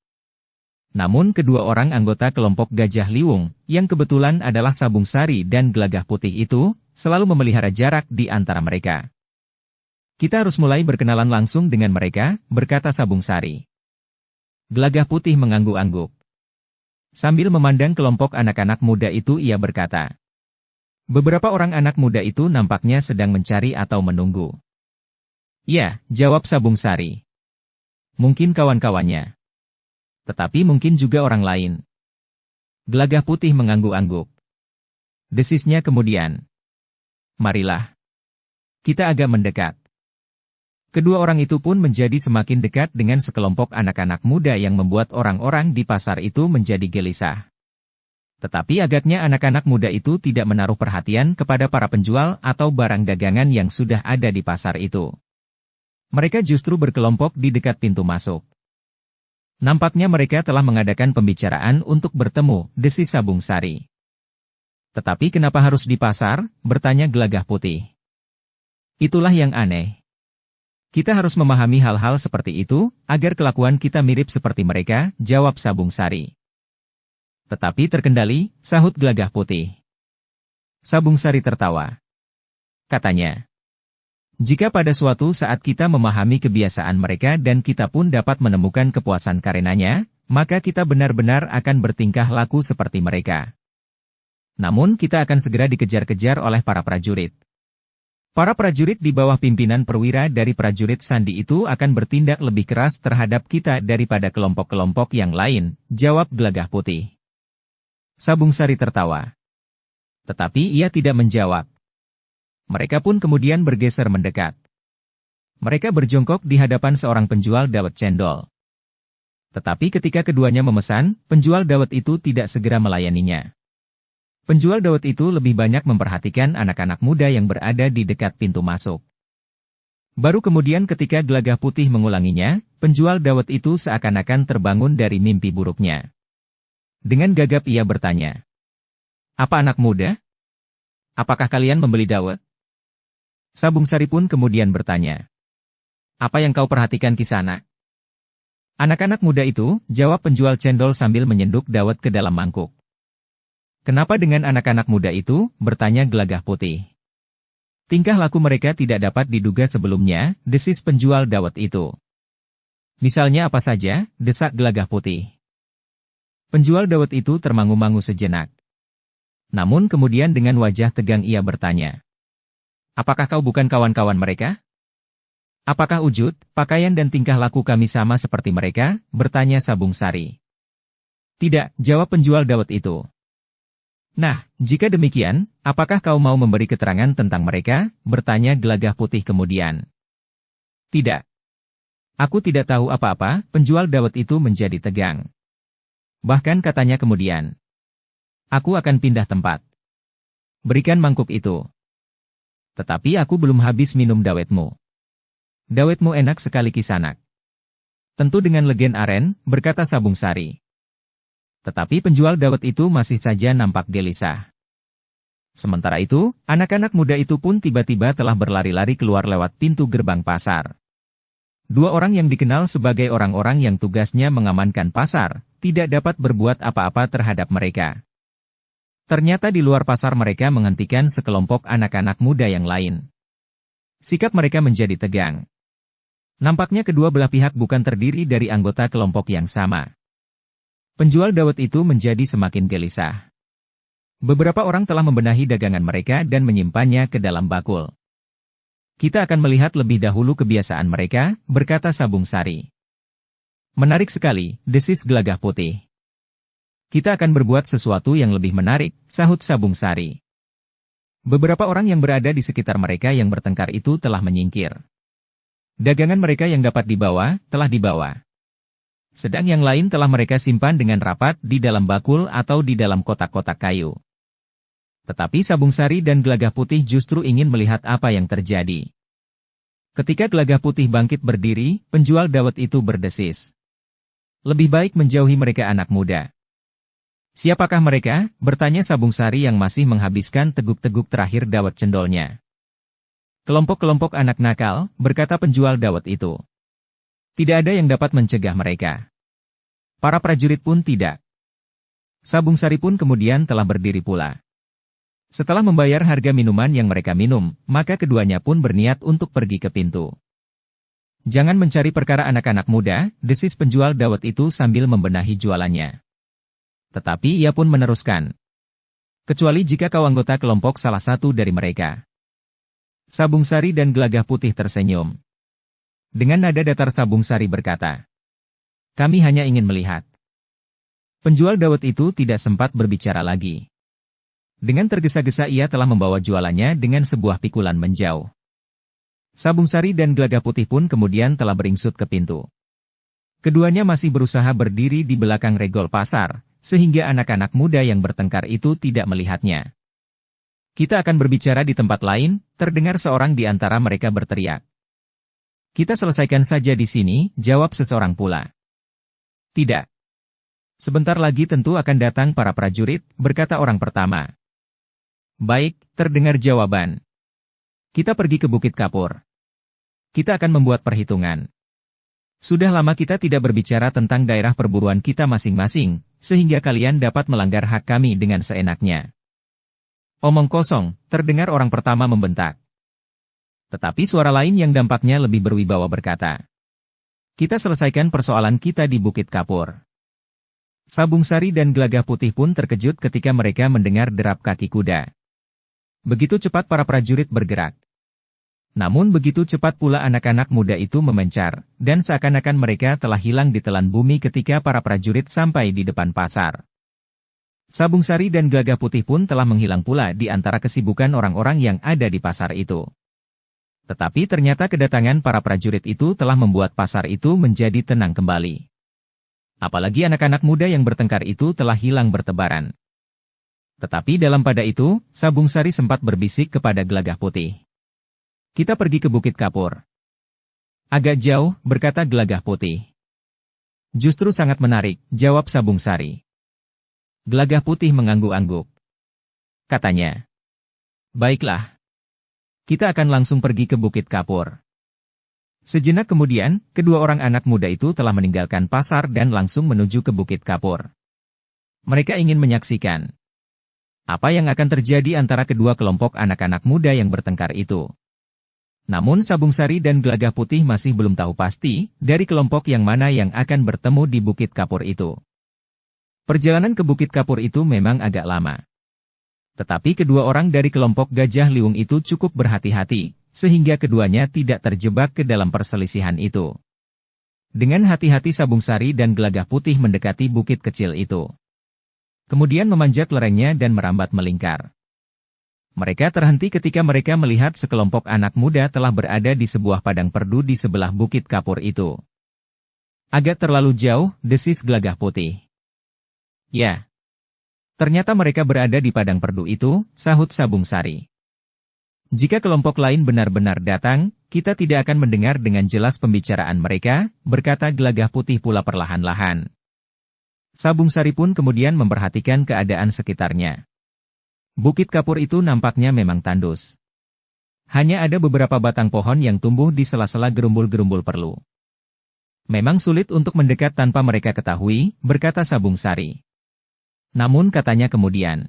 Speaker 1: Namun kedua orang anggota kelompok Gajah Liwung, yang kebetulan adalah Sabung Sari dan Gelagah Putih itu, selalu memelihara jarak di antara mereka. Kita harus mulai berkenalan langsung dengan mereka, berkata Sabung Sari. Gelagah Putih mengangguk-angguk. Sambil memandang kelompok anak-anak muda itu ia berkata. Beberapa orang anak muda itu nampaknya sedang mencari atau menunggu. Ya, jawab Sabung Sari. Mungkin kawan-kawannya. Tetapi mungkin juga orang lain. Gelagah Putih mengangguk-angguk. Desisnya kemudian. Marilah. Kita agak mendekat. Kedua orang itu pun menjadi semakin dekat dengan sekelompok anak-anak muda yang membuat orang-orang di pasar itu menjadi gelisah. Tetapi agaknya anak-anak muda itu tidak menaruh perhatian kepada para penjual atau barang dagangan yang sudah ada di pasar itu. Mereka justru berkelompok di dekat pintu masuk. Nampaknya mereka telah mengadakan pembicaraan untuk bertemu, desis Sabung Sari. Tetapi kenapa harus di pasar? Bertanya Gelagah Putih. Itulah yang aneh. Kita harus memahami hal-hal seperti itu, agar kelakuan kita mirip seperti mereka, jawab Sabung Sari. Tetapi terkendali, sahut Gelagah Putih. Sabung Sari tertawa. Katanya, jika pada suatu saat kita memahami kebiasaan mereka dan kita pun dapat menemukan kepuasan karenanya, maka kita benar-benar akan bertingkah laku seperti mereka. Namun kita akan segera dikejar-kejar oleh para prajurit. Para prajurit di bawah pimpinan perwira dari prajurit Sandi itu akan bertindak lebih keras terhadap kita daripada kelompok-kelompok yang lain, jawab Gelagah Putih. Sabung Sari tertawa. Tetapi ia tidak menjawab. Mereka pun kemudian bergeser mendekat. Mereka berjongkok di hadapan seorang penjual dawet cendol. Tetapi ketika keduanya memesan, penjual dawet itu tidak segera melayaninya. Penjual dawet itu lebih banyak memperhatikan anak-anak muda yang berada di dekat pintu masuk. Baru kemudian ketika Gelagah Putih mengulanginya, penjual dawet itu seakan-akan terbangun dari mimpi buruknya. Dengan gagap ia bertanya. Apa anak muda? Apakah kalian membeli dawet? Sabung Sari pun kemudian bertanya. Apa yang kau perhatikan Kisanak? Anak-anak muda itu, jawab penjual cendol sambil menyenduk dawet ke dalam mangkuk. Kenapa dengan anak-anak muda itu? Bertanya Gelagah Putih. Tingkah laku mereka tidak dapat diduga sebelumnya, desis penjual dawet itu. Misalnya apa saja, desak Gelagah Putih. Penjual dawet itu termangu-mangu sejenak. Namun kemudian dengan wajah tegang ia bertanya. Apakah kau bukan kawan-kawan mereka? Apakah wujud, pakaian dan tingkah laku kami sama seperti mereka? Bertanya Sabung Sari. Tidak, jawab penjual dawet itu. Nah, jika demikian, apakah kau mau memberi keterangan tentang mereka? Bertanya Gelagah Putih kemudian. Tidak. Aku tidak tahu apa-apa, penjual dawet itu menjadi tegang. Bahkan katanya kemudian. Aku akan pindah tempat. Berikan mangkuk itu. Tetapi aku belum habis minum dawetmu. Dawetmu enak sekali Kisanak. Tentu dengan legen aren, berkata Sabung Sari. Tetapi penjual dawet itu masih saja nampak gelisah. Sementara itu, anak-anak muda itu pun tiba-tiba telah berlari-lari keluar lewat pintu gerbang pasar. Dua orang yang dikenal sebagai orang-orang yang tugasnya mengamankan pasar, tidak dapat berbuat apa-apa terhadap mereka. Ternyata di luar pasar mereka menghentikan sekelompok anak-anak muda yang lain. Sikap mereka menjadi tegang. Nampaknya kedua belah pihak bukan terdiri dari anggota kelompok yang sama. Penjual dawet itu menjadi semakin gelisah. Beberapa orang telah membenahi dagangan mereka dan menyimpannya ke dalam bakul. Kita akan melihat lebih dahulu kebiasaan mereka, berkata Sabung Sari. Menarik sekali, desis Gelagah Putih. Kita akan berbuat sesuatu yang lebih menarik, sahut Sabung Sari. Beberapa orang yang berada di sekitar mereka yang bertengkar itu telah menyingkir. Dagangan mereka yang dapat dibawa, telah dibawa. Sedang yang lain telah mereka simpan dengan rapat di dalam bakul atau di dalam kotak-kotak kayu. Tetapi Sabung Sari dan Gelagah Putih justru ingin melihat apa yang terjadi. Ketika Gelagah Putih bangkit berdiri, penjual dawet itu berdesis. Lebih baik menjauhi mereka anak muda. Siapakah mereka? Bertanya Sabung Sari yang masih menghabiskan teguk-teguk terakhir dawet cendolnya. Kelompok-kelompok anak nakal, berkata penjual dawet itu. Tidak ada yang dapat mencegah mereka. Para prajurit pun tidak. Sabung Sari pun kemudian telah berdiri pula. Setelah membayar harga minuman yang mereka minum, maka keduanya pun berniat untuk pergi ke pintu. Jangan mencari perkara anak-anak muda, desis penjual dawet itu sambil membenahi jualannya. Tetapi ia pun meneruskan. Kecuali jika kau anggota kelompok salah satu dari mereka. Sabung Sari dan Gelagah Putih tersenyum. Dengan nada datar Sabung Sari berkata. Kami hanya ingin melihat. Penjual dawet itu tidak sempat berbicara lagi. Dengan tergesa-gesa ia telah membawa jualannya dengan sebuah pikulan menjauh. Sabung Sari dan Gelagah Putih pun kemudian telah beringsut ke pintu. Keduanya masih berusaha berdiri di belakang regol pasar, sehingga anak-anak muda yang bertengkar itu tidak melihatnya. Kita akan berbicara di tempat lain, terdengar seorang di antara mereka berteriak. Kita selesaikan saja di sini, jawab seseorang pula. Tidak. Sebentar lagi tentu akan datang para prajurit, berkata orang pertama. Baik, terdengar jawaban. Kita pergi ke Bukit Kapur. Kita akan membuat perhitungan. Sudah lama kita tidak berbicara tentang daerah perburuan kita masing-masing, sehingga kalian dapat melanggar hak kami dengan seenaknya. Omong kosong, terdengar orang pertama membentak. Tetapi suara lain yang dampaknya lebih berwibawa berkata. Kita selesaikan persoalan kita di Bukit Kapur. Sabung Sari dan Gelagah Putih pun terkejut ketika mereka mendengar derap kaki kuda. Begitu cepat para prajurit bergerak. Namun begitu cepat pula anak-anak muda itu memencar, dan seakan-akan mereka telah hilang di telan bumi ketika para prajurit sampai di depan pasar. Sabung Sari dan Gelagah Putih pun telah menghilang pula di antara kesibukan orang-orang yang ada di pasar itu. Tetapi ternyata kedatangan para prajurit itu telah membuat pasar itu menjadi tenang kembali. Apalagi anak-anak muda yang bertengkar itu telah hilang bertebaran. Tetapi dalam pada itu, Sabung Sari sempat berbisik kepada Gelagah Putih. Kita pergi ke Bukit Kapur. Agak jauh, berkata Gelagah Putih. Justru sangat menarik, jawab Sabung Sari. Gelagah Putih mengangguk-angguk. Katanya. Baiklah. Kita akan langsung pergi ke Bukit Kapur. Sejenak kemudian, kedua orang anak muda itu telah meninggalkan pasar dan langsung menuju ke Bukit Kapur. Mereka ingin menyaksikan apa yang akan terjadi antara kedua kelompok anak-anak muda yang bertengkar itu. Namun Sabung Sari dan Gelagah Putih masih belum tahu pasti dari kelompok yang mana yang akan bertemu di Bukit Kapur itu. Perjalanan ke Bukit Kapur itu memang agak lama. Tetapi kedua orang dari kelompok Gajah Liung itu cukup berhati-hati, sehingga keduanya tidak terjebak ke dalam perselisihan itu. Dengan hati-hati Sabung Sari dan Gelagah Putih mendekati bukit kecil itu. Kemudian memanjat lerengnya dan merambat melingkar. Mereka terhenti ketika mereka melihat sekelompok anak muda telah berada di sebuah padang perdu di sebelah bukit kapur itu. Agak terlalu jauh, desis Gelagah Putih. Ya. Ternyata mereka berada di padang perdu itu, sahut Sabung Sari. Jika kelompok lain benar-benar datang, kita tidak akan mendengar dengan jelas pembicaraan mereka, berkata Gelagah Putih pula perlahan-lahan. Sabung Sari pun kemudian memperhatikan keadaan sekitarnya. Bukit kapur itu nampaknya memang tandus. Hanya ada beberapa batang pohon yang tumbuh di sela-sela gerumbul-gerumbul perlu. Memang sulit untuk mendekat tanpa mereka ketahui, berkata Sabung Sari. Namun katanya kemudian,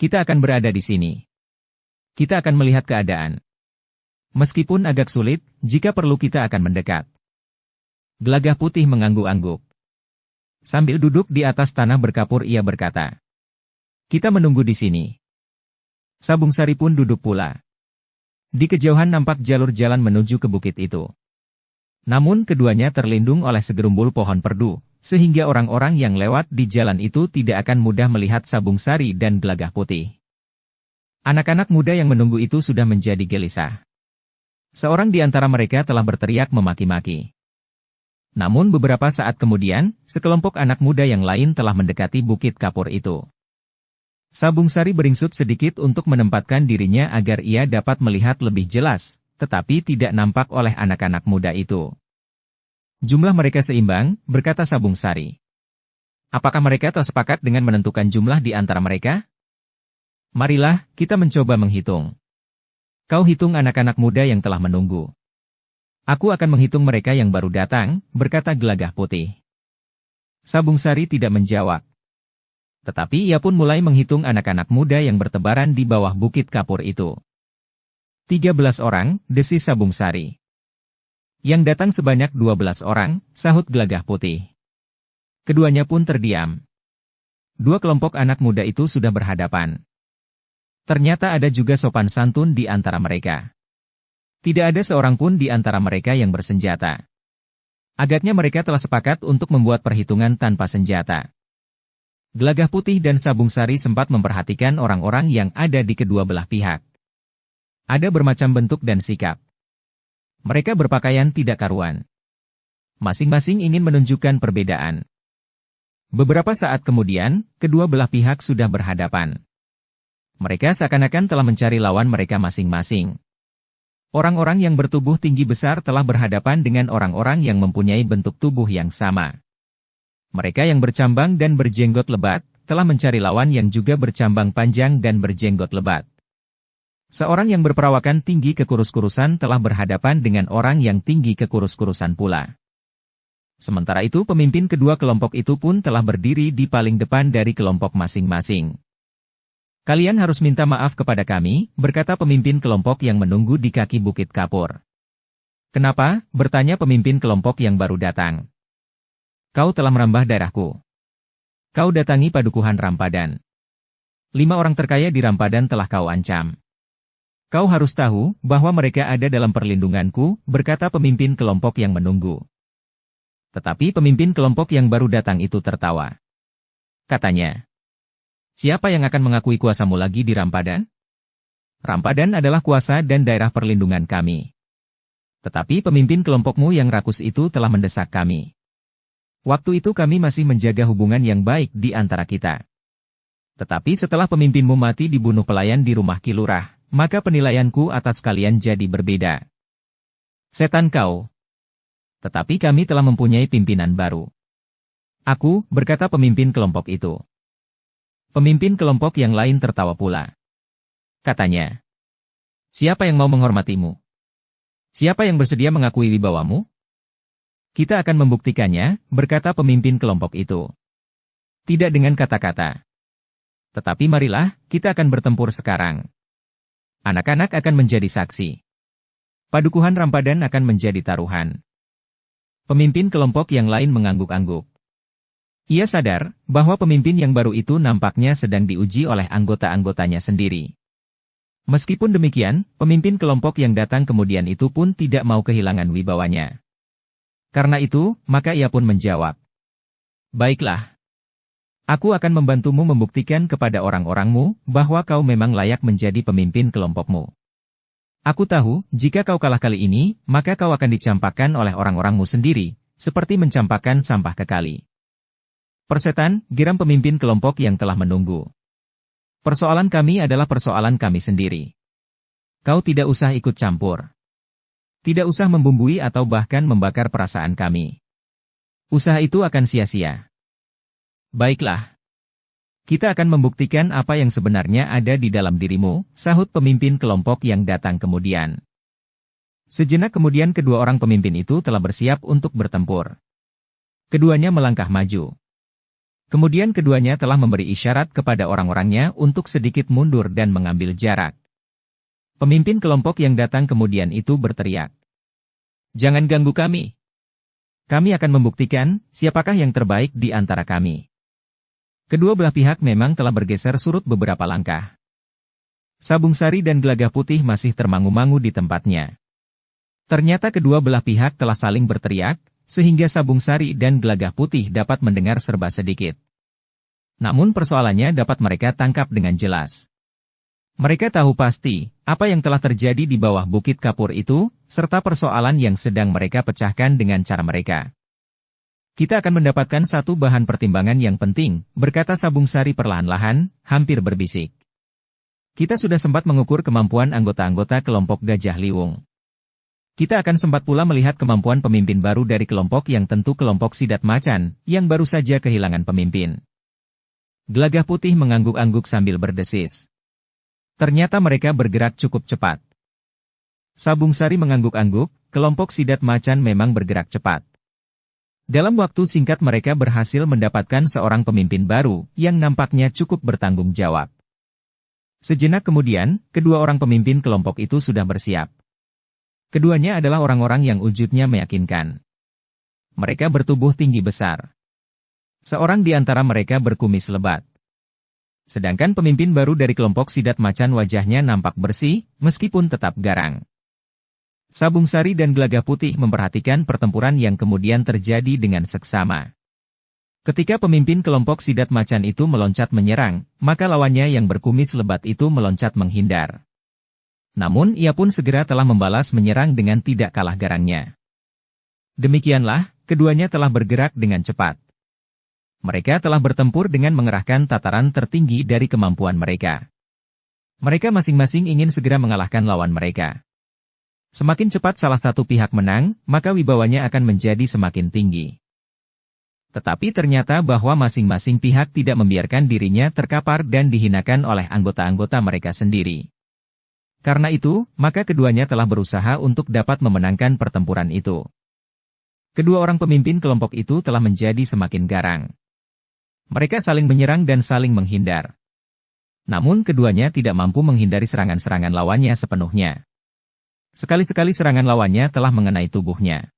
Speaker 1: kita akan berada di sini. Kita akan melihat keadaan. Meskipun agak sulit, jika perlu kita akan mendekat. Gelagah Putih mengangguk-angguk. Sambil duduk di atas tanah berkapur ia berkata, kita menunggu di sini. Sabung Sari pun duduk pula. Di kejauhan nampak jalur jalan menuju ke bukit itu. Namun keduanya terlindung oleh segerumbul pohon perdu, sehingga orang-orang yang lewat di jalan itu tidak akan mudah melihat Sabung Sari dan Gelagah Putih. Anak-anak muda yang menunggu itu sudah menjadi gelisah. Seorang di antara mereka telah berteriak memaki-maki. Namun beberapa saat kemudian, sekelompok anak muda yang lain telah mendekati bukit kapur itu. Sabung Sari beringsut sedikit untuk menempatkan dirinya agar ia dapat melihat lebih jelas, tetapi tidak nampak oleh anak-anak muda itu. Jumlah mereka seimbang, berkata Sabung Sari. Apakah mereka telah sepakat dengan menentukan jumlah di antara mereka? Marilah, kita mencoba menghitung. Kau hitung anak-anak muda yang telah menunggu. Aku akan menghitung mereka yang baru datang, berkata Gelagah Putih. Sabung Sari tidak menjawab. Tetapi ia pun mulai menghitung anak-anak muda yang bertebaran di bawah bukit kapur itu. 13 orang, desis Sabung Sari. Yang datang sebanyak 12 orang, sahut Gelagah Putih. Keduanya pun terdiam. Dua kelompok anak muda itu sudah berhadapan. Ternyata ada juga sopan santun di antara mereka. Tidak ada seorang pun di antara mereka yang bersenjata. Agaknya mereka telah sepakat untuk membuat perhitungan tanpa senjata. Gelagah Putih dan Sabung Sari sempat memperhatikan orang-orang yang ada di kedua belah pihak. Ada bermacam bentuk dan sikap. Mereka berpakaian tidak karuan. Masing-masing ingin menunjukkan perbedaan. Beberapa saat kemudian, kedua belah pihak sudah berhadapan. Mereka seakan-akan telah mencari lawan mereka masing-masing. Orang-orang yang bertubuh tinggi besar telah berhadapan dengan orang-orang yang mempunyai bentuk tubuh yang sama. Mereka yang bercambang dan berjenggot lebat, telah mencari lawan yang juga bercambang panjang dan berjenggot lebat. Seorang yang berperawakan tinggi kekurus-kurusan telah berhadapan dengan orang yang tinggi kekurus-kurusan pula. Sementara itu pemimpin kedua kelompok itu pun telah berdiri di paling depan dari kelompok masing-masing. Kalian harus minta maaf kepada kami, berkata pemimpin kelompok yang menunggu di kaki bukit kapur. Kenapa? Bertanya pemimpin kelompok yang baru datang. Kau telah merambah daerahku. Kau datangi padukuhan Rampadan. 5 orang terkaya di Rampadan telah kau ancam. Kau harus tahu bahwa mereka ada dalam perlindunganku, berkata pemimpin kelompok yang menunggu. Tetapi pemimpin kelompok yang baru datang itu tertawa. Katanya, siapa yang akan mengakui kuasamu lagi di Rampadan? Rampadan adalah kuasa dan daerah perlindungan kami. Tetapi pemimpin kelompokmu yang rakus itu telah mendesak kami. Waktu itu kami masih menjaga hubungan yang baik di antara kita. Tetapi setelah pemimpinmu mati dibunuh pelayan di rumah Kilurah, maka penilaianku atas kalian jadi berbeda. Setan kau! Tetapi kami telah mempunyai pimpinan baru. Aku, berkata pemimpin kelompok itu. Pemimpin kelompok yang lain tertawa pula. Katanya, siapa yang mau menghormatimu? Siapa yang bersedia mengakui wibawamu? Kita akan membuktikannya, berkata pemimpin kelompok itu. Tidak dengan kata-kata. Tetapi marilah, kita akan bertempur sekarang. Anak-anak akan menjadi saksi. Padukuhan Rampadan akan menjadi taruhan. Pemimpin kelompok yang lain mengangguk-angguk. Ia sadar bahwa pemimpin yang baru itu nampaknya sedang diuji oleh anggota-anggotanya sendiri. Meskipun demikian, pemimpin kelompok yang datang kemudian itu pun tidak mau kehilangan wibawanya. Karena itu, maka ia pun menjawab, "Baiklah. Aku akan membantumu membuktikan kepada orang-orangmu bahwa kau memang layak menjadi pemimpin kelompokmu. Aku tahu, jika kau kalah kali ini, maka kau akan dicampakkan oleh orang-orangmu sendiri, seperti mencampakkan sampah ke kali." "Persetan," geram pemimpin kelompok yang telah menunggu. "Persoalan kami adalah persoalan kami sendiri. Kau tidak usah ikut campur. Tidak usah membumbui atau bahkan membakar perasaan kami. Usaha itu akan sia-sia." "Baiklah. Kita akan membuktikan apa yang sebenarnya ada di dalam dirimu," sahut pemimpin kelompok yang datang kemudian. Sejenak kemudian kedua orang pemimpin itu telah bersiap untuk bertempur. Keduanya melangkah maju. Kemudian keduanya telah memberi isyarat kepada orang-orangnya untuk sedikit mundur dan mengambil jarak. Pemimpin kelompok yang datang kemudian itu berteriak, "Jangan ganggu kami. Kami akan membuktikan siapakah yang terbaik di antara kami." Kedua belah pihak memang telah bergeser surut beberapa langkah. Sabung Sari dan Gelagah Putih masih termangu-mangu di tempatnya. Ternyata kedua belah pihak telah saling berteriak, sehingga Sabung Sari dan Gelagah Putih dapat mendengar serba sedikit. Namun persoalannya dapat mereka tangkap dengan jelas. Mereka tahu pasti apa yang telah terjadi di bawah Bukit Kapur itu, serta persoalan yang sedang mereka pecahkan dengan cara mereka. "Kita akan mendapatkan satu bahan pertimbangan yang penting," berkata Sabung Sari perlahan-lahan, hampir berbisik. "Kita sudah sempat mengukur kemampuan anggota-anggota kelompok Gajah Liwung. Kita akan sempat pula melihat kemampuan pemimpin baru dari kelompok yang tentu kelompok Sidat Macan, yang baru saja kehilangan pemimpin." Gelagah Putih mengangguk-angguk sambil berdesis. Ternyata mereka bergerak cukup cepat. Sabung Sari mengangguk-angguk, kelompok Sidat Macan memang bergerak cepat. Dalam waktu singkat mereka berhasil mendapatkan seorang pemimpin baru, yang nampaknya cukup bertanggung jawab. Sejenak kemudian, kedua orang pemimpin kelompok itu sudah bersiap. Keduanya adalah orang-orang yang wujudnya meyakinkan. Mereka bertubuh tinggi besar. Seorang di antara mereka berkumis lebat. Sedangkan pemimpin baru dari kelompok Sidat Macan wajahnya nampak bersih, meskipun tetap garang. Sabung Sari dan Gelagah Putih memperhatikan pertempuran yang kemudian terjadi dengan seksama. Ketika pemimpin kelompok Sidat Macan itu meloncat menyerang, maka lawannya yang berkumis lebat itu meloncat menghindar. Namun ia pun segera telah membalas menyerang dengan tidak kalah garangnya. Demikianlah, keduanya telah bergerak dengan cepat. Mereka telah bertempur dengan mengerahkan tataran tertinggi dari kemampuan mereka. Mereka masing-masing ingin segera mengalahkan lawan mereka. Semakin cepat salah satu pihak menang, maka wibawanya akan menjadi semakin tinggi. Tetapi ternyata bahwa masing-masing pihak tidak membiarkan dirinya terkapar dan dihinakan oleh anggota-anggota mereka sendiri. Karena itu, maka keduanya telah berusaha untuk dapat memenangkan pertempuran itu. Kedua orang pemimpin kelompok itu telah menjadi semakin garang. Mereka saling menyerang dan saling menghindar. Namun keduanya tidak mampu menghindari serangan-serangan lawannya sepenuhnya. Sekali-sekali serangan lawannya telah mengenai tubuhnya.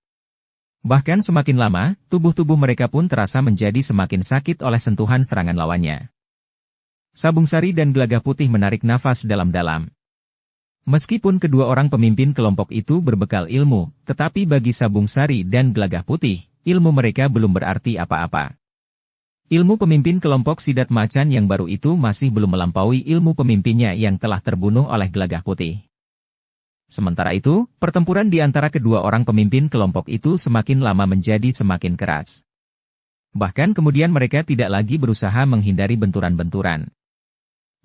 Speaker 1: Bahkan semakin lama, tubuh-tubuh mereka pun terasa menjadi semakin sakit oleh sentuhan serangan lawannya. Sabung Sari dan Gelagah Putih menarik nafas dalam-dalam. Meskipun kedua orang pemimpin kelompok itu berbekal ilmu, tetapi bagi Sabung Sari dan Gelagah Putih, ilmu mereka belum berarti apa-apa. Ilmu pemimpin kelompok Sidat Macan yang baru itu masih belum melampaui ilmu pemimpinnya yang telah terbunuh oleh Gelagah Putih. Sementara itu, pertempuran di antara kedua orang pemimpin kelompok itu semakin lama menjadi semakin keras. Bahkan kemudian mereka tidak lagi berusaha menghindari benturan-benturan.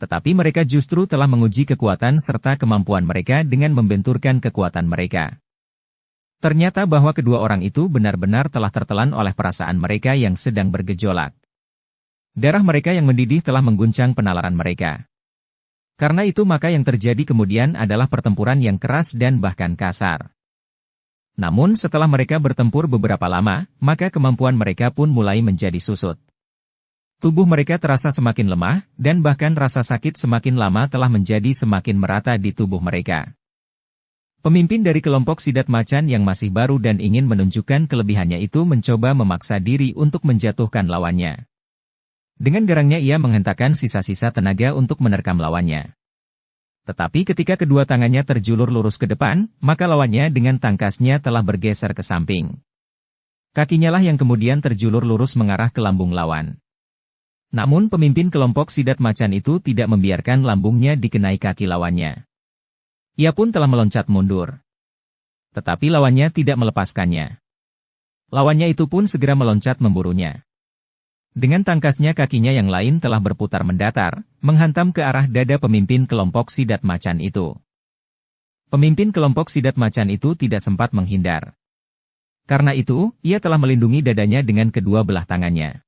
Speaker 1: Tetapi mereka justru telah menguji kekuatan serta kemampuan mereka dengan membenturkan kekuatan mereka. Ternyata bahwa kedua orang itu benar-benar telah tertelan oleh perasaan mereka yang sedang bergejolak. Darah mereka yang mendidih telah mengguncang penalaran mereka. Karena itu maka yang terjadi kemudian adalah pertempuran yang keras dan bahkan kasar. Namun setelah mereka bertempur beberapa lama, maka kemampuan mereka pun mulai menjadi susut. Tubuh mereka terasa semakin lemah, dan bahkan rasa sakit semakin lama telah menjadi semakin merata di tubuh mereka. Pemimpin dari kelompok Sidat Macan yang masih baru dan ingin menunjukkan kelebihannya itu mencoba memaksa diri untuk menjatuhkan lawannya. Dengan garangnya ia menghentakkan sisa-sisa tenaga untuk menerkam lawannya. Tetapi ketika kedua tangannya terjulur lurus ke depan, maka lawannya dengan tangkasnya telah bergeser ke samping. Kakinya lah yang kemudian terjulur lurus mengarah ke lambung lawan. Namun pemimpin kelompok Sidat Macan itu tidak membiarkan lambungnya dikenai kaki lawannya. Ia pun telah meloncat mundur. Tetapi lawannya tidak melepaskannya. Lawannya itu pun segera meloncat memburunya. Dengan tangkasnya kakinya yang lain telah berputar mendatar, menghantam ke arah dada pemimpin kelompok Sidat Macan itu. Pemimpin kelompok Sidat Macan itu tidak sempat menghindar. Karena itu, ia telah melindungi dadanya dengan kedua belah tangannya.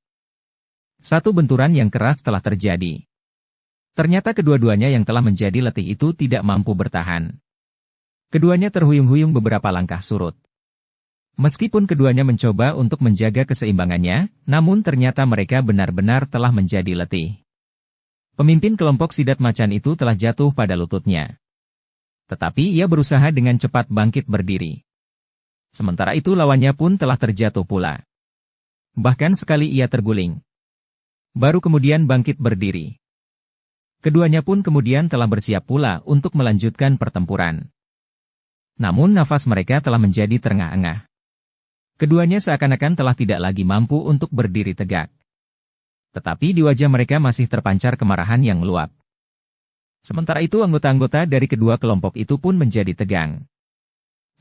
Speaker 1: Satu benturan yang keras telah terjadi. Ternyata kedua-duanya yang telah menjadi letih itu tidak mampu bertahan. Keduanya terhuyung-huyung beberapa langkah surut. Meskipun keduanya mencoba untuk menjaga keseimbangannya, namun ternyata mereka benar-benar telah menjadi letih. Pemimpin kelompok Sidat Macan itu telah jatuh pada lututnya. Tetapi ia berusaha dengan cepat bangkit berdiri. Sementara itu lawannya pun telah terjatuh pula. Bahkan sekali ia terguling. Baru kemudian bangkit berdiri. Keduanya pun kemudian telah bersiap pula untuk melanjutkan pertempuran. Namun nafas mereka telah menjadi terengah-engah. Keduanya seakan-akan telah tidak lagi mampu untuk berdiri tegak. Tetapi di wajah mereka masih terpancar kemarahan yang meluap. Sementara itu anggota-anggota dari kedua kelompok itu pun menjadi tegang.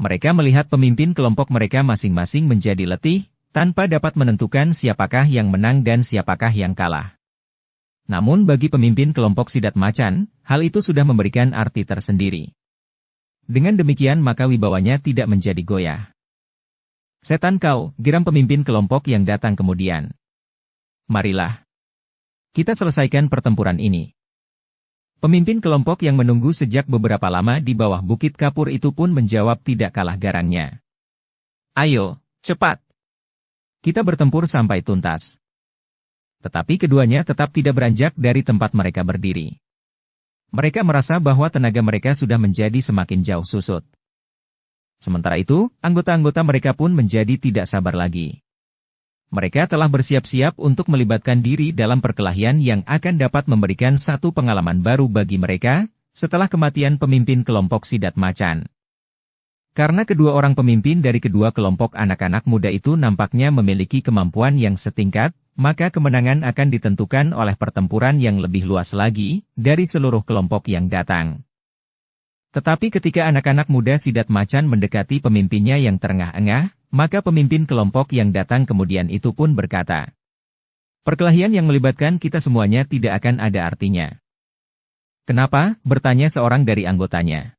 Speaker 1: Mereka melihat pemimpin kelompok mereka masing-masing menjadi letih, tanpa dapat menentukan siapakah yang menang dan siapakah yang kalah. Namun bagi pemimpin kelompok Sidat Macan, hal itu sudah memberikan arti tersendiri. Dengan demikian maka wibawanya tidak menjadi goyah. "Setan kau," geram pemimpin kelompok yang datang kemudian. "Marilah kita selesaikan pertempuran ini." Pemimpin kelompok yang menunggu sejak beberapa lama di bawah Bukit Kapur itu pun menjawab tidak kalah garangnya. "Ayo, cepat. Kita bertempur sampai tuntas." Tetapi keduanya tetap tidak beranjak dari tempat mereka berdiri. Mereka merasa bahwa tenaga mereka sudah menjadi semakin jauh susut. Sementara itu, anggota-anggota mereka pun menjadi tidak sabar lagi. Mereka telah bersiap-siap untuk melibatkan diri dalam perkelahian yang akan dapat memberikan satu pengalaman baru bagi mereka, setelah kematian pemimpin kelompok Sidat Macan. Karena kedua orang pemimpin dari kedua kelompok anak-anak muda itu nampaknya memiliki kemampuan yang setingkat, maka kemenangan akan ditentukan oleh pertempuran yang lebih luas lagi, dari seluruh kelompok yang datang. Tetapi ketika anak-anak muda Sidat Macan mendekati pemimpinnya yang terengah-engah, maka pemimpin kelompok yang datang kemudian itu pun berkata, "Perkelahian yang melibatkan kita semuanya tidak akan ada artinya." "Kenapa?" bertanya seorang dari anggotanya.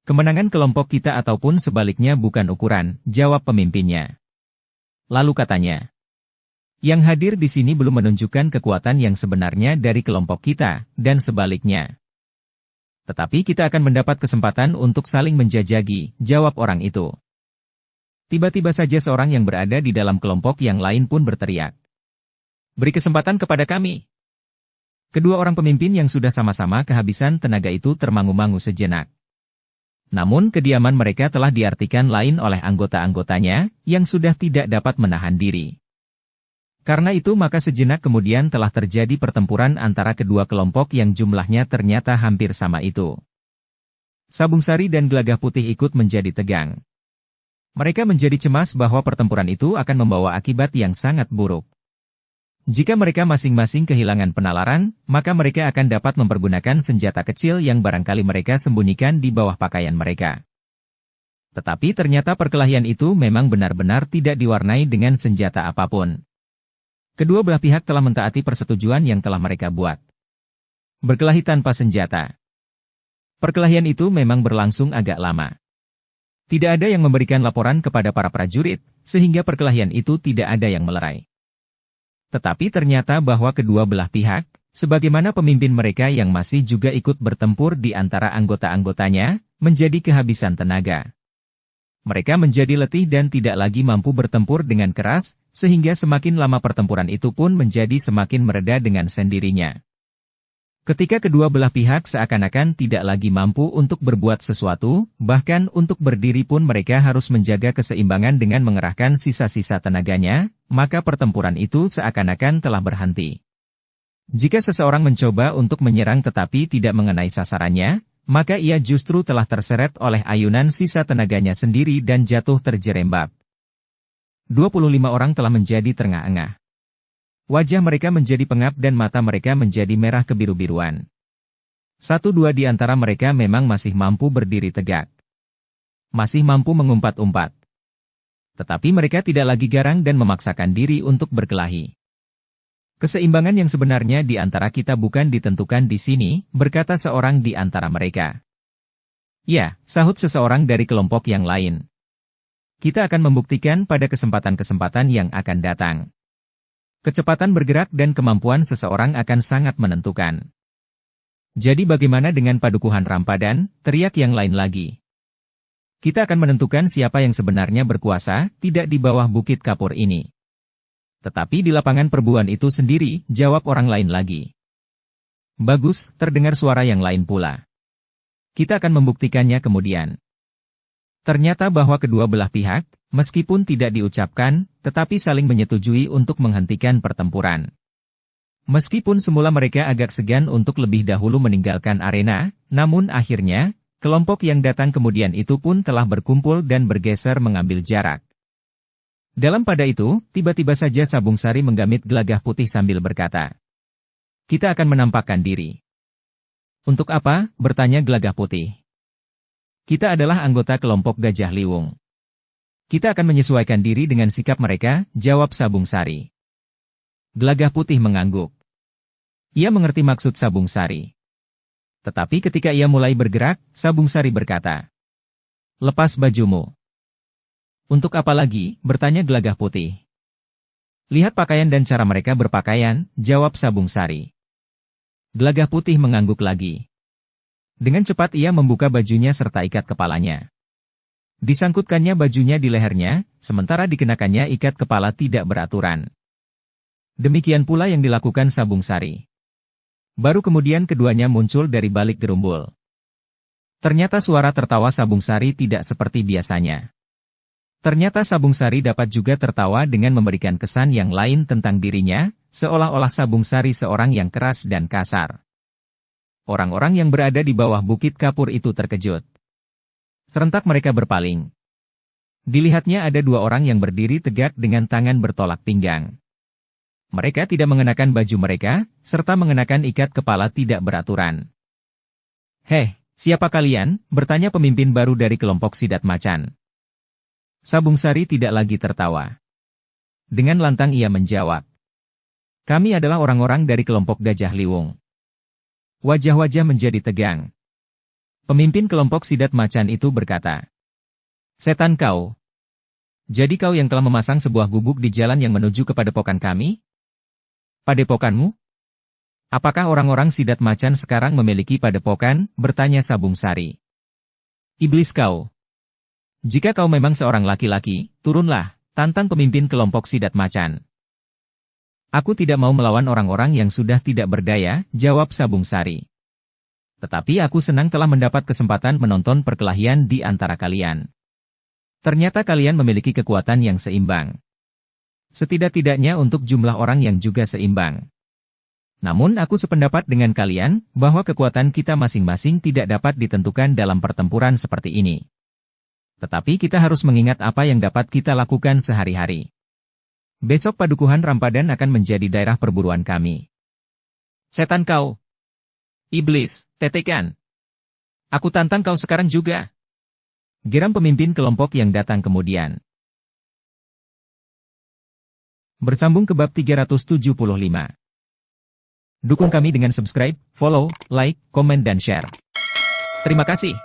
Speaker 1: "Kemenangan kelompok kita ataupun sebaliknya bukan ukuran," jawab pemimpinnya. Lalu katanya, "Yang hadir di sini belum menunjukkan kekuatan yang sebenarnya dari kelompok kita, dan sebaliknya. Tetapi kita akan mendapat kesempatan untuk saling menjajagi," jawab orang itu. Tiba-tiba saja seorang yang berada di dalam kelompok yang lain pun berteriak, "Beri kesempatan kepada kami." Kedua orang pemimpin yang sudah sama-sama kehabisan tenaga itu termangu-mangu sejenak. Namun kediaman mereka telah diartikan lain oleh anggota-anggotanya, yang sudah tidak dapat menahan diri. Karena itu maka sejenak kemudian telah terjadi pertempuran antara kedua kelompok yang jumlahnya ternyata hampir sama itu. Sabung Sari dan Gelagah Putih ikut menjadi tegang. Mereka menjadi cemas bahwa pertempuran itu akan membawa akibat yang sangat buruk. Jika mereka masing-masing kehilangan penalaran, maka mereka akan dapat mempergunakan senjata kecil yang barangkali mereka sembunyikan di bawah pakaian mereka. Tetapi ternyata perkelahian itu memang benar-benar tidak diwarnai dengan senjata apapun. Kedua belah pihak telah mentaati persetujuan yang telah mereka buat. Berkelahi tanpa senjata. Perkelahian itu memang berlangsung agak lama. Tidak ada yang memberikan laporan kepada para prajurit, sehingga perkelahian itu tidak ada yang melerai. Tetapi ternyata bahwa kedua belah pihak, sebagaimana pemimpin mereka yang masih juga ikut bertempur di antara anggota-anggotanya, menjadi kehabisan tenaga. Mereka menjadi letih dan tidak lagi mampu bertempur dengan keras, sehingga semakin lama pertempuran itu pun menjadi semakin mereda dengan sendirinya. Ketika kedua belah pihak seakan-akan tidak lagi mampu untuk berbuat sesuatu, bahkan untuk berdiri pun mereka harus menjaga keseimbangan dengan mengerahkan sisa-sisa tenaganya, maka pertempuran itu seakan-akan telah berhenti. Jika seseorang mencoba untuk menyerang tetapi tidak mengenai sasarannya, maka ia justru telah terseret oleh ayunan sisa tenaganya sendiri dan jatuh terjerembab. 25 orang telah menjadi terengah-engah. Wajah mereka menjadi pengap dan mata mereka menjadi merah kebiru-biruan. 1-2 di antara mereka memang masih mampu berdiri tegak. Masih mampu mengumpat-umpat. Tetapi mereka tidak lagi garang dan memaksakan diri untuk berkelahi. Keseimbangan yang sebenarnya di antara kita bukan ditentukan di sini, berkata seorang di antara mereka. Ya, sahut seseorang dari kelompok yang lain. Kita akan membuktikan pada kesempatan-kesempatan yang akan datang. Kecepatan bergerak dan kemampuan seseorang akan sangat menentukan. Jadi bagaimana dengan padukuhan Rampadan, teriak yang lain lagi. Kita akan menentukan siapa yang sebenarnya berkuasa, tidak di bawah Bukit Kapur ini. Tetapi di lapangan perburuan itu sendiri, jawab orang lain lagi. Bagus, terdengar suara yang lain pula. Kita akan membuktikannya kemudian. Ternyata bahwa kedua belah pihak, meskipun tidak diucapkan, tetapi saling menyetujui untuk menghentikan pertempuran. Meskipun semula mereka agak segan untuk lebih dahulu meninggalkan arena, namun akhirnya, kelompok yang datang kemudian itu pun telah berkumpul dan bergeser mengambil jarak. Dalam pada itu, tiba-tiba saja Sabung Sari menggamit Gelagah Putih sambil berkata, "Kita akan menampakkan diri." "Untuk apa?" bertanya Gelagah Putih. "Kita adalah anggota kelompok Gajah Liwung. Kita akan menyesuaikan diri dengan sikap mereka," jawab Sabung Sari. Gelagah Putih mengangguk. Ia mengerti maksud Sabung Sari. Tetapi ketika ia mulai bergerak, Sabung Sari berkata, "Lepas bajumu." "Untuk apa lagi?" bertanya Gelagah Putih. "Lihat pakaian dan cara mereka berpakaian," jawab Sabung Sari. Gelagah Putih mengangguk lagi. Dengan cepat ia membuka bajunya serta ikat kepalanya. Disangkutkannya bajunya di lehernya, sementara dikenakannya ikat kepala tidak beraturan. Demikian pula yang dilakukan Sabung Sari. Baru kemudian keduanya muncul dari balik gerumbul. Ternyata suara tertawa Sabung Sari tidak seperti biasanya. Ternyata Sabung Sari dapat juga tertawa dengan memberikan kesan yang lain tentang dirinya, seolah-olah Sabung Sari seorang yang keras dan kasar. Orang-orang yang berada di bawah Bukit Kapur itu terkejut. Serentak mereka berpaling. Dilihatnya ada 2 orang yang berdiri tegak dengan tangan bertolak pinggang. Mereka tidak mengenakan baju mereka, serta mengenakan ikat kepala tidak beraturan. "Heh, siapa kalian?" bertanya pemimpin baru dari kelompok Sidat Macan. Sabung Sari tidak lagi tertawa. Dengan lantang ia menjawab, "Kami adalah orang-orang dari kelompok Gajah Liwung." Wajah-wajah menjadi tegang. Pemimpin kelompok Sidat Macan itu berkata, "Setan kau. Jadi kau yang telah memasang sebuah gubuk di jalan yang menuju ke padepokan kami? Padepokanmu? Apakah orang-orang Sidat Macan sekarang memiliki padepokan?" bertanya Sabung Sari. "Iblis kau. Jika kau memang seorang laki-laki, turunlah," tantang pemimpin kelompok Sidat Macan. "Aku tidak mau melawan orang-orang yang sudah tidak berdaya," jawab Sabung Sari. "Tetapi aku senang telah mendapat kesempatan menonton perkelahian di antara kalian. Ternyata kalian memiliki kekuatan yang seimbang. Setidak-tidaknya untuk jumlah orang yang juga seimbang. Namun aku sependapat dengan kalian, bahwa kekuatan kita masing-masing tidak dapat ditentukan dalam pertempuran seperti ini. Tetapi kita harus mengingat apa yang dapat kita lakukan sehari-hari. Besok padukuhan Rampadan akan menjadi daerah perburuan kami." "Setan kau. Iblis, tetekan. Aku tantang kau sekarang juga," geram pemimpin kelompok yang datang kemudian. Bersambung ke bab 375. Dukung kami dengan subscribe, follow, like, komen dan share. Terima kasih.